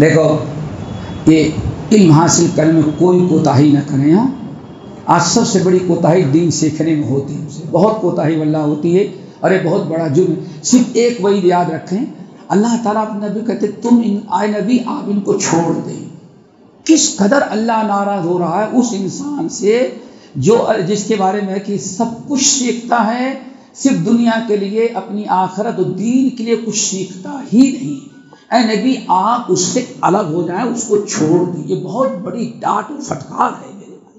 دیکھو یہ علم حاصل کرنے میں کوئی کوتاہی نہ کریں۔ ہاں آج سب سے بڑی کوتاہی دین سیکھنے میں ہوتی ہے، بہت کوتاہی واللہ ہوتی ہے، اور یہ بہت بڑا جرم ہے۔ صرف ایک وعید یاد رکھیں، اللہ تعالیٰ اپنے نبی کہتے تم آئے نبی آپ ان کو چھوڑ دیں۔ کس قدر اللہ ناراض ہو رہا ہے اس انسان سے جو جس کے بارے میں کہ سب کچھ سیکھتا ہے، صرف دنیا کے لیے، اپنی آخرت و دین کے لیے کچھ سیکھتا ہی نہیں۔ اے نبی آپ اس سے الگ ہو جائیں، اس کو چھوڑ دیں۔ یہ بہت بڑی ڈانٹ و پھٹکار ہے میرے بھائی۔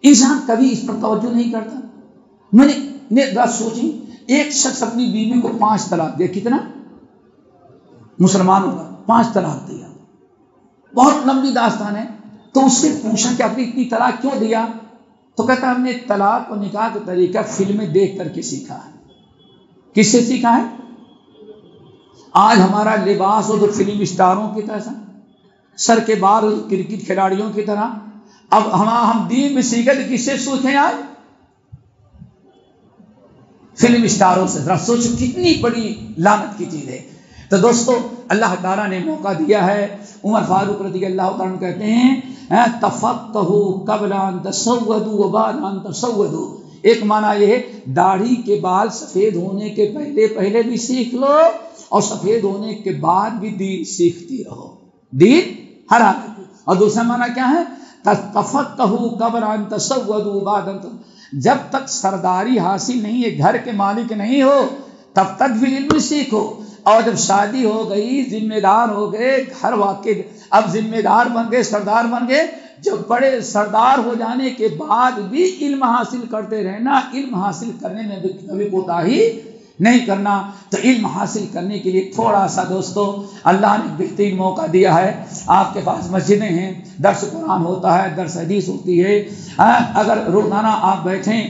انسان کبھی اس پر توجہ نہیں کرتا. میں نے بات سوچی، ایک شخص اپنی بیوی کو 5 طلاق دیا. کتنا؟ مسلمانوں کا 5 طلاق دیا. بہت لمبی داستان ہے. تو اس سے پوچھا کہ آپ نے اتنی طلاق کیوں دیا؟ تو کہتا ہم نے طلاق و نکاح کا طریقہ فلمیں دیکھ کر کے سیکھا ہے. کس سے سیکھا ہے؟ آج ہمارا لباس ہو تو فلم اسٹاروں کی طرح، سر کے بال کرکٹ کھلاڑیوں کی طرح. اب ہم دین میں سیکھے تو کس سے سوچیں؟ آج فلم اسٹاروں سے. ذرا سوچو کتنی بڑی لعنت کی چیز ہے. تو دوستو اللہ تعالیٰ نے موقع دیا ہے. عمر فاروق رضی اللہ تعالیٰ کہتے ہیں تفقہوا قبل ان تسودوا وبعد ان تسودوا. ایک معنی یہ ہے داڑھی کے بال سفید ہونے کے پہلے بھی سیکھ لو اور سفید ہونے کے بعد بھی دین سیکھتی رہو. دین ہر حالت میں. اور دوسرا معنی کیا ہے؟ تفقہوا قبل ان تسودوا وبعد ان تسودوا. جب تک سرداری حاصل نہیں ہے، گھر کے مالک نہیں ہو، تب تک بھی علم سیکھو. اور جب شادی ہو گئی، ذمہ دار ہو گئے، گھر واقع، اب ذمہ دار بن گئے، سردار بن گئے، جب بڑے سردار ہو جانے کے بعد بھی علم حاصل کرتے رہنا. علم حاصل کرنے میں بھی کبھی کوتاہی نہیں کرنا. تو علم حاصل کرنے کے لیے تھوڑا سا دوستو اللہ نے بہترین موقع دیا ہے. آپ کے پاس مسجدیں ہیں، درس قرآن ہوتا ہے، درس حدیث ہوتی ہے. اگر روزانہ آپ بیٹھیں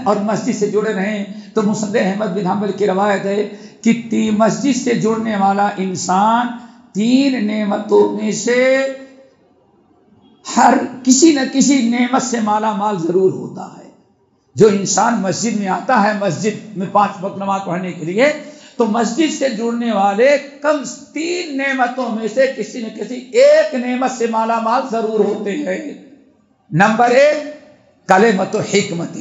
اور مسجد سے جڑے رہیں تو مسند احمد بن حنبل کی روایت ہے کہ مسجد سے جڑنے والا انسان 3 نعمتوں میں سے ہر کسی نہ کسی نعمت سے مالا مال ضرور ہوتا ہے. جو انسان مسجد میں آتا ہے، مسجد میں 5 وقت نماز پڑھنے کے لیے، تو مسجد سے جڑنے والے کم 3 نعمتوں میں سے کسی نہ کسی ایک نعمت سے مالا مال ضرور ہوتے ہیں. نمبر 1 کلمۃ حکمت.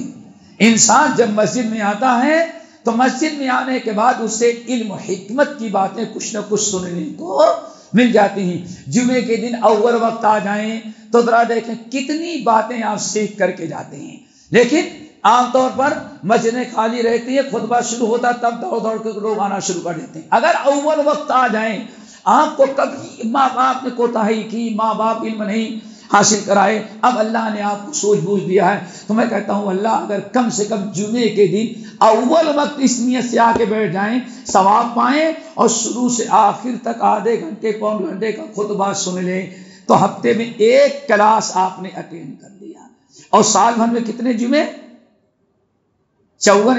انسان جب مسجد میں آتا ہے تو مسجد میں آنے کے بعد اسے علم و حکمت کی باتیں کچھ نہ کچھ سننے کو مل جاتی ہیں. جمعے کے دن اول وقت آ جائیں تو ذرا دیکھیں کتنی باتیں آپ سیکھ کر کے جاتے ہیں. لیکن عام طور پر مسجدیں خالی رہتی ہے، خطبہ شروع ہوتا ہے تب دوڑ دوڑ کے لوگ آنا شروع کر دیتے ہیں. اگر اول وقت آ جائیں، آپ کو کبھی ماں باپ نے کوتاہی کی، ماں باپ علم نہیں حاصل کرائے، اب اللہ نے آپ کو سوچ بوجھ دیا ہے، تو میں کہتا ہوں اللہ اگر کم سے کم جمعے کے دن اول وقت اس نیت سے آ کے بیٹھ جائیں، ثواب پائیں اور شروع سے آخر تک آدھے گھنٹے پون گھنٹے کا خطبہ سن لیں تو ہفتے میں 1 کلاس آپ نے اٹینڈ کر لیا. اور سال بھر میں کتنے جمعے؟ 54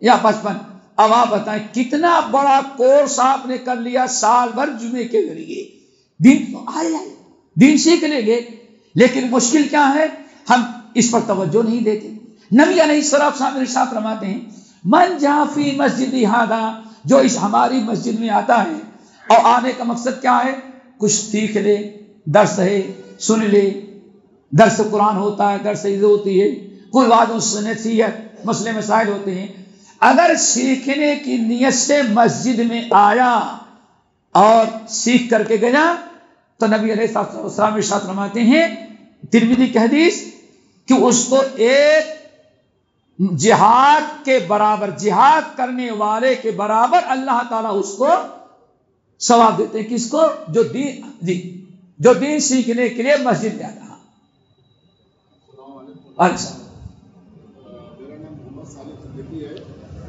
یا 55. اب آپ بتائیں کتنا بڑا کورس آپ نے کر لیا سال بھر جمعے کے ذریعے. دن تو آئے دین سیکھ لیں گے، لیکن مشکل کیا ہے؟ ہم اس پر توجہ نہیں دیتے. نبی علیہ السلام ارشاد فرماتے ہیں من جاء فی مسجد ھذا، جو اس ہماری مسجد میں آتا ہے اور آنے کا مقصد کیا ہے؟ کچھ سیکھ لے، درس ہے سن لے، درس قرآن ہوتا ہے، درس عظ ہوتی ہے، کوئی وعظ و نصیحت مسئلے مسائل ہوتے ہیں. اگر سیکھنے کی نیت سے مسجد میں آیا اور سیکھ کر کے گیا تو نبی علیہ السلام ارشاد فرماتے ہیں ترمذی کی حدیث کہ اس کو ایک جہاد کے برابر، جہاد کرنے والے کے برابر اللہ تعالیٰ اس کو ثواب دیتے ہیں. کس کو؟ جو دین سیکھنے کے لیے مسجد میں آتا. اچھا، میرا نام محمد صالح صدیقی ہے،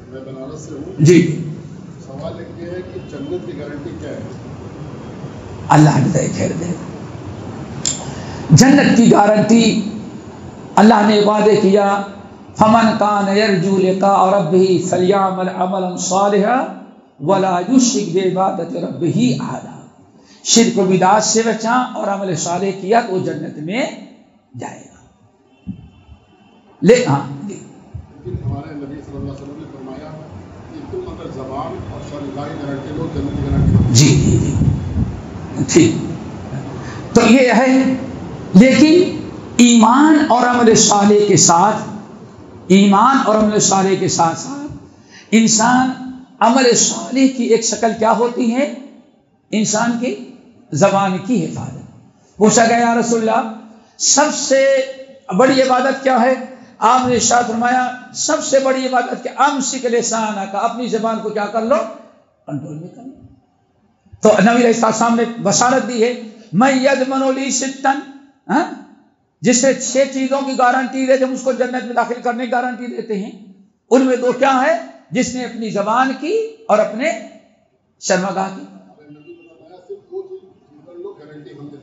میں بنارس سے ہوں. جی. سوال یہ ہے کہ جنت کی گارنٹی کیا ہے؟ اللہ جزائے خیر دے. جنت کی گارنٹی اللہ نے وعدے کیا فمن کان یرجو لقاء ربہ فلیعمل عملا صالحا ولا یشرک بعبادۃ ربہ احدا. شرک و بدعت سے بچا اور عمل صالح کیا تو وہ جنت میں جائے گا. لیکن ہمارے نبی صلی اللہ علیہ وسلم نے فرمایا کہ تم اگر زبان اور شرع کی گارنٹی لو جنت کی گارنٹی. جی ٹھیک. تو یہ ہے، لیکن ایمان اور عمل صالح کے ساتھ، ایمان اور عمل صالح کے ساتھ ساتھ انسان عمل صالح کی ایک شکل کیا ہوتی ہے؟ انسان کی زبان کی حفاظت. پوچھا گیا یا رسول اللہ سب سے بڑی عبادت کیا ہے؟ آپ نے ارشاد فرمایا سب سے بڑی عبادت کہ امسک لسانک، اپنی زبان کو کیا کر لو؟ کنٹرول میں کر لو. تو نبی علیہ السلام نے بشارت دی ہے من یضمن لی ستا، جسے 6 چیزوں کی گارنٹی دے، جب اس کو جنت میں داخل کرنے کی گارنٹی دیتے ہیں، ان میں 2 کیا ہے؟ جس نے اپنی زبان کی اور اپنے شرمگاہ کی.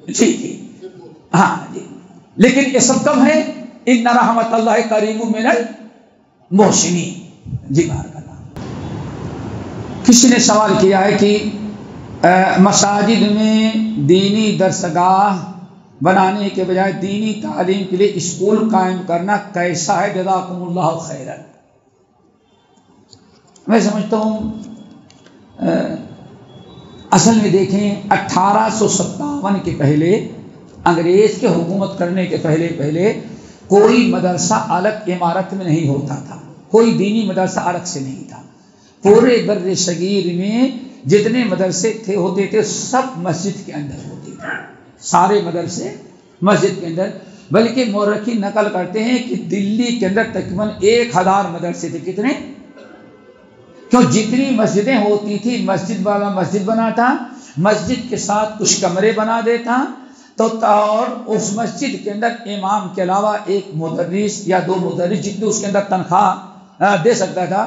جی جی ہاں جی. لیکن یہ سب کم ہے. ان رحمت اللہ قریب من المحسنین. جی بارک اللہ. کسی نے سوال کیا ہے کہ مساجد میں دینی درسگاہ بنانے کے بجائے دینی تعلیم کے لیے اسکول قائم کرنا کیسا ہے؟ جزاکم اللہ خیرا. میں سمجھتا ہوں اصل میں دیکھیں 1857 کے پہلے، انگریز کے حکومت کرنے کے پہلے کوئی مدرسہ الگ عمارت میں نہیں ہوتا تھا، کوئی دینی مدرسہ الگ سے نہیں تھا. پورے بر صغیر میں جتنے مدرسے ہوتے تھے سب مسجد کے اندر ہوتے تھے، سارے مدرسے مسجد کے اندر. بلکہ مورخین نقل کرتے ہیں کہ دلی کے اندر تقریباً 1000 مدرسے تھے. کتنے؟ کیوں جتنی مسجدیں ہوتی تھی مسجد والا مسجد بناتا، مسجد کے ساتھ کچھ کمرے بنا دیتا، تو اور اس مسجد کے اندر امام کے علاوہ ایک مدرس یا 2 مدرس جتنے اس کے اندر تنخواہ دے سکتا تھا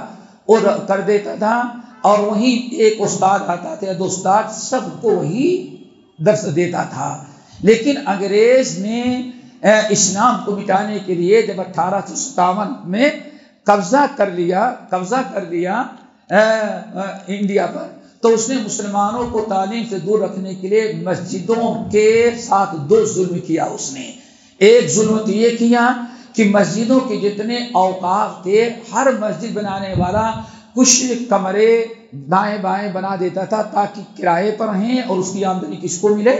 اور کر دیتا تھا. اور وہیں ایک استاد آتا تھا یا 2 استاد، سب کو وہی درس دیتا تھا. لیکن انگریز نے اسلام کو مٹانے کے لیے جب 1857 میں قبضہ کر لیا انڈیا پر، تو اس نے مسلمانوں کو تعلیم سے دور رکھنے کے لیے مسجدوں کے ساتھ 2 ظلم کیا. اس نے ایک ظلم تو یہ کیا کہ مسجدوں کے جتنے اوقاف تھے ہر مسجد بنانے والا کچھ کمرے دائیں بائیں بنا دیتا تھا تاکہ کرائے پر رہیں اور اس کی آمدنی کس کو ملے؟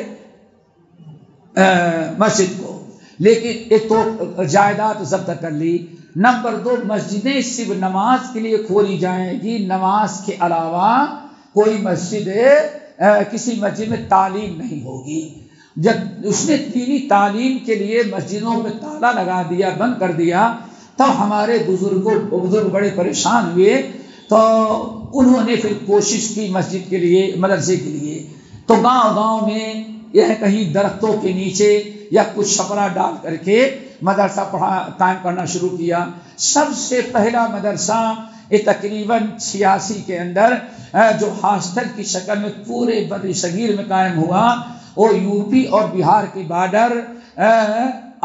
مسجد کو. لیکن ایک تو جائیداد ضبط کر لی. نمبر 2، مسجدیں صرف نماز کے لیے کھولی جائیں گی، نماز کے علاوہ کوئی مسجد کسی مسجد میں تعلیم نہیں ہوگی. جب اس نے دینی تعلیم کے لیے مسجدوں میں تالا لگا دیا، بند کر دیا، تب ہمارے بزرگ بڑے پریشان ہوئے. تو انہوں نے پھر کوشش کی مسجد کے لیے، مدرسے کے لیے. تو گاؤں میں یہ کہیں درختوں کے نیچے یا کچھ چھپرا ڈال کر کے مدرسہ قائم کرنا شروع کیا. سب سے پہلا مدرسہ یہ تقریباً 86 کے اندر جو ہاسٹل کی شکل میں پورے بر صغیر میں قائم ہوا، وہ یو پی اور بہار کے بارڈر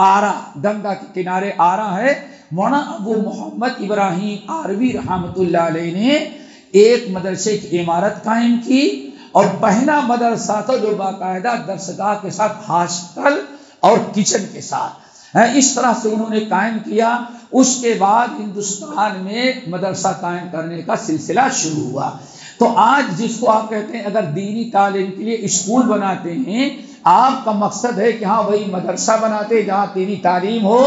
آرا، گنگا کے کنارے آرا ہے. مولانا ابو محمد ابراہیم آروی رحمۃ اللہ علیہ نے ایک مدرسے کی عمارت قائم کی، اور پہلا مدرسہ تھا جو باقاعدہ درسگاہ کے ساتھ ہاسٹل اور کچن کے ساتھ اس طرح سے انہوں نے قائم کیا. اس کے بعد ہندوستان میں مدرسہ قائم کرنے کا سلسلہ شروع ہوا. تو آج جس کو آپ کہتے ہیں اگر دینی تعلیم کے لیے اسکول بناتے ہیں، آپ کا مقصد ہے کہ ہاں وہی مدرسہ بناتے جہاں دینی تعلیم ہو،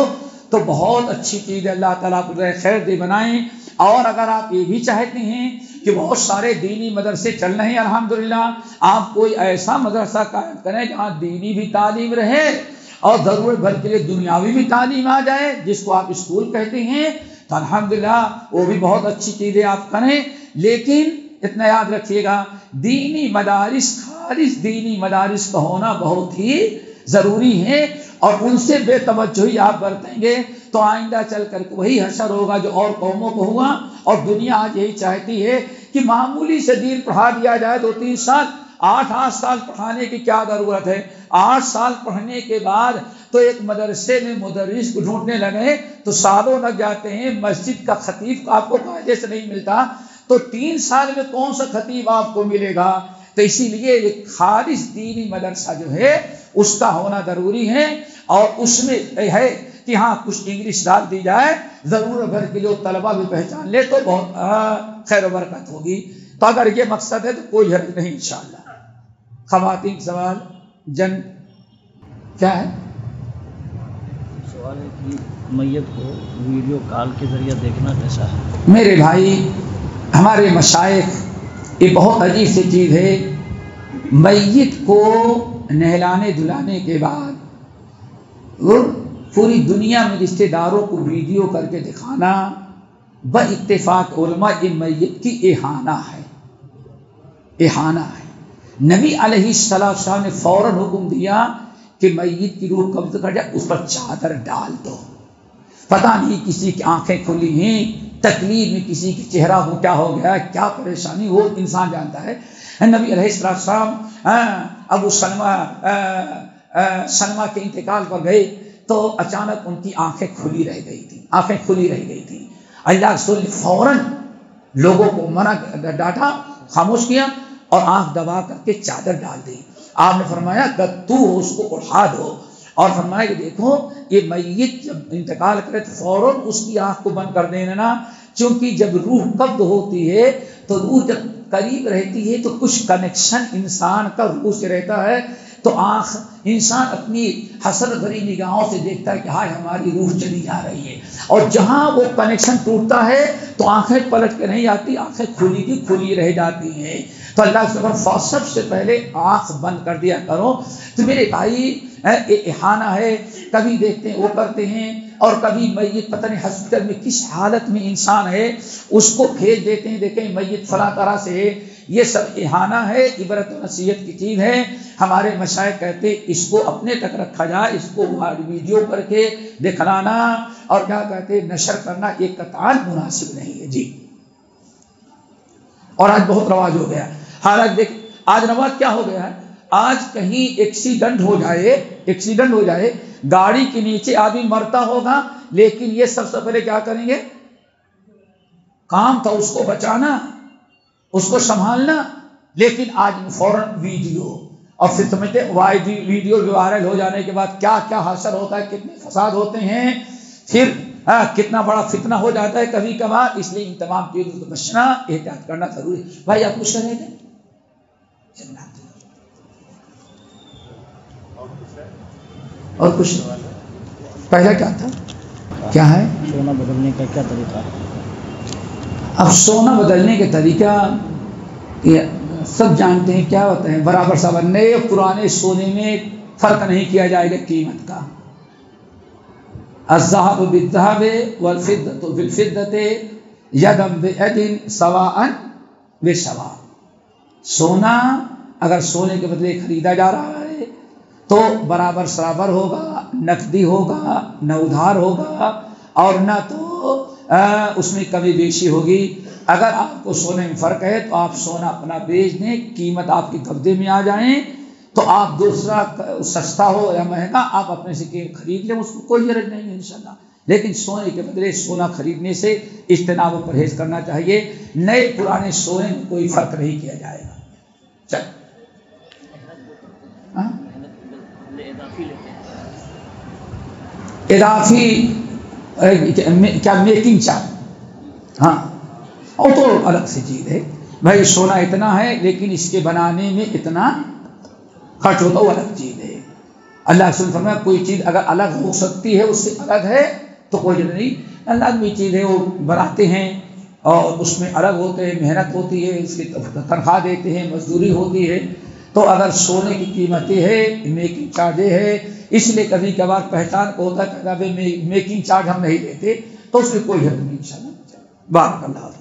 تو بہت اچھی چیز ہے. اللہ تعالیٰ کو خیر دے بنائیں. اور اگر آپ یہ بھی چاہتے ہیں کہ بہت سارے دینی مدرسے چل رہے ہیں الحمدللہ، آپ کوئی ایسا مدرسہ قائم کریں جہاں دینی بھی تعلیم رہے اور ضرورت بھر کے لیے دنیاوی بھی تعلیم آ جائے، جس کو آپ اسکول کہتے ہیں، تو الحمدللہ وہ بھی بہت اچھی چیزیں آپ کریں. لیکن اتنا یاد رکھیے گا، دینی مدارس، خالص دینی مدارس کا ہونا بہت ہی ضروری ہے. اور ان سے بے توجہی آپ برتیں گے تو آئندہ چل کر کے وہی حشر ہوگا جو اور قوموں کو ہوا. اور دنیا آج یہی چاہتی ہے کہ معمولی سے دین پڑھا دیا جائے 2-3 سال، 8 سال پڑھانے کی کیا ضرورت ہے؟ 8 سال پڑھنے کے بعد تو ایک مدرسے میں مدرس کو ڈھونڈنے لگے تو سالوں لگ جاتے ہیں. مسجد کا خطیب آپ کو قاعدے سے نہیں ملتا، تو 3 سال میں کون سا خطیب آپ کو ملے گا؟ تو اسی لیے ایک خالص دینی مدرسہ جو ہے اس کا ہونا ضروری ہے. اور اس میں ہے کہ ہاں کچھ انگلش ڈال دی جائے، ضرورت بھر کے جو طلبہ بھی پہچان لے تو بہت خیر و برکت ہوگی. تو اگر یہ مقصد ہے تو کوئی حرج نہیں انشاءاللہ. خواتین سوال جن کیا ہے؟ سوال ہے کہ میت کو ویڈیو کال کے ذریعے دیکھنا کیسا ہے؟ میرے بھائی، ہمارے مشائخ، یہ بہت عجیب سی چیز ہے. میت کو نہلانے دھلانے کے بعد پوری دنیا میں رشتے داروں کو ویڈیو کر کے دکھانا باتفاق علماء یہ میت کی اہانہ ہے. اہانہ ہے. نبی علیہ السلام نے فوراً حکم دیا کہ میت کی روح قبض کر جائے اس پر چادر ڈال دو. پتہ نہیں کسی کی آنکھیں کھلی ہیں، تکلیف میں کسی کی چہرہ اونٹا ہو گیا، کیا پریشانی وہ انسان جانتا ہے. نبی علیہ السلام ابو سلمہ کے انتقال پر گئے تو اچانک ان کی آنکھیں کھلی رہ گئی تھیں. اللہ رسول نے فوراً لوگوں کو منع ڈانٹا، خاموش کیا اور آنکھ دبا کر کے چادر ڈال دی. آپ نے فرمایا کہ تو اس کو اٹھا دو، اور فرمایا کہ دیکھو یہ میت جب انتقال کرے تو فوراً اس کی آنکھ کو بند کر دینا، چونکہ جب روح قبض ہوتی ہے تو روح جب قریب رہتی ہے تو کچھ کنیکشن انسان کا روح سے رہتا ہے، تو آنکھ انسان اپنی حسرت بھری نگاہوں سے دیکھتا ہے کہ ہائے ہماری روح چلی جا رہی ہے، اور جہاں وہ کنیکشن ٹوٹتا ہے تو آنکھیں پلٹ کے نہیں آتی، آنکھیں کھلی کی کھلی رہ جاتی ہیں. تو اللہ کے سب سے پہلے آنکھ بند کر دیا کرو. تو میرے بھائی احانہ ہے، کبھی دیکھتے ہیں وہ کرتے ہیں، اور کبھی میت پتہ نہیں ہاسپٹل میں کس حالت میں انسان ہے اس کو بھیج دیتے ہیں، دیکھیں میت فلاں طرح سے ہے. یہ سب احانہ ہے، عبرت و نصیحت کی چیز ہے. ہمارے مشائخ کہتے ہیں اس کو اپنے تک رکھا جائے، اس کو ویڈیو کر کے دکھلانا اور کیا کہتے ہیں نشر کرنا یہ قطعاً مناسب نہیں ہے جی. اور آج بہت رواج ہو گیا. حالانکہ دیکھ آج رواج کیا ہو گیا ہے، آج کہیں ایکسیڈنٹ ہو جائے گاڑی کے نیچے آدمی مرتا ہوگا، لیکن یہ سب سے پہلے کیا کریں گے، کام تھا اس کو بچانا، اس کو سنبھالنا، لیکن آج فوراً ویڈیو، اور پھر سمجھتے ویڈیو وائرل ہو جانے کے بعد کیا کیا حاصل ہوتا ہے، کتنے فساد ہوتے ہیں، پھر کتنا بڑا فتنہ ہو جاتا ہے کبھی کبھار. اس لیے ان تمام چیزوں سے بچنا، احتیاط کرنا ضروری ہے. بھائی آپ کچھ کہہ رہے تھے؟ اور کچھ پہلا کیا تھا، کیا ہے سونا بدلنے کا کیا طریقہ ہے؟ اب سونا بدلنے کے طریقہ یہ سب جانتے ہیں کیا ہوتا ہے، برابر سب نئے پرانے سونے میں فرق نہیں کیا جائے گا قیمت کا. الذهب بالذهب والفضة بالفضة يدا بيد سواء بسواء. سونا اگر سونے کے بدلے خریدا جا رہا ہے تو برابر سرابر ہوگا، نقدی ہوگا، نہ ادھار ہوگا، اور نہ تو اس میں کمی بیشی ہوگی. اگر آپ کو سونے میں فرق ہے تو آپ سونا اپنا بیچ دیں، قیمت آپ کے قبضے میں آ جائیں، تو آپ دوسرا سستا ہو یا مہنگا آپ اپنے سے خرید لیں، اس کو کوئی حرج نہیں ہے انشاءاللہ. لیکن سونے کے بدلے سونا خریدنے سے اجتناب و پرہیز کرنا چاہیے. نئے پرانے سونے میں کوئی فرق نہیں کیا جائے گا. چل اضافی کیا میکنگ چارج، ہاں وہ تو الگ سی چیز ہے. بھائی سونا اتنا ہے لیکن اس کے بنانے میں اتنا خرچ ہوتا، وہ الگ چیز ہے. اللہ رسول نے فرمایا کوئی چیز اگر الگ ہو سکتی ہے اس سے الگ ہے تو کوئی نہیں. اللہ بھی چیز ہے وہ بناتے ہیں اور اس میں الگ ہوتے ہیں، محنت ہوتی ہے، اس کی تنخواہ دیتے ہیں، مزدوری ہوتی ہے. تو اگر سونے کی قیمتیں ہے، میکنگ چارج ہے، اس لیے کبھی کبھار پہچان کو ہوتا ہے کہ میکنگ چارج ہم نہیں دیتے، تو اس میں کوئی حرج نہیں انشاءاللہ. بارک اللہ.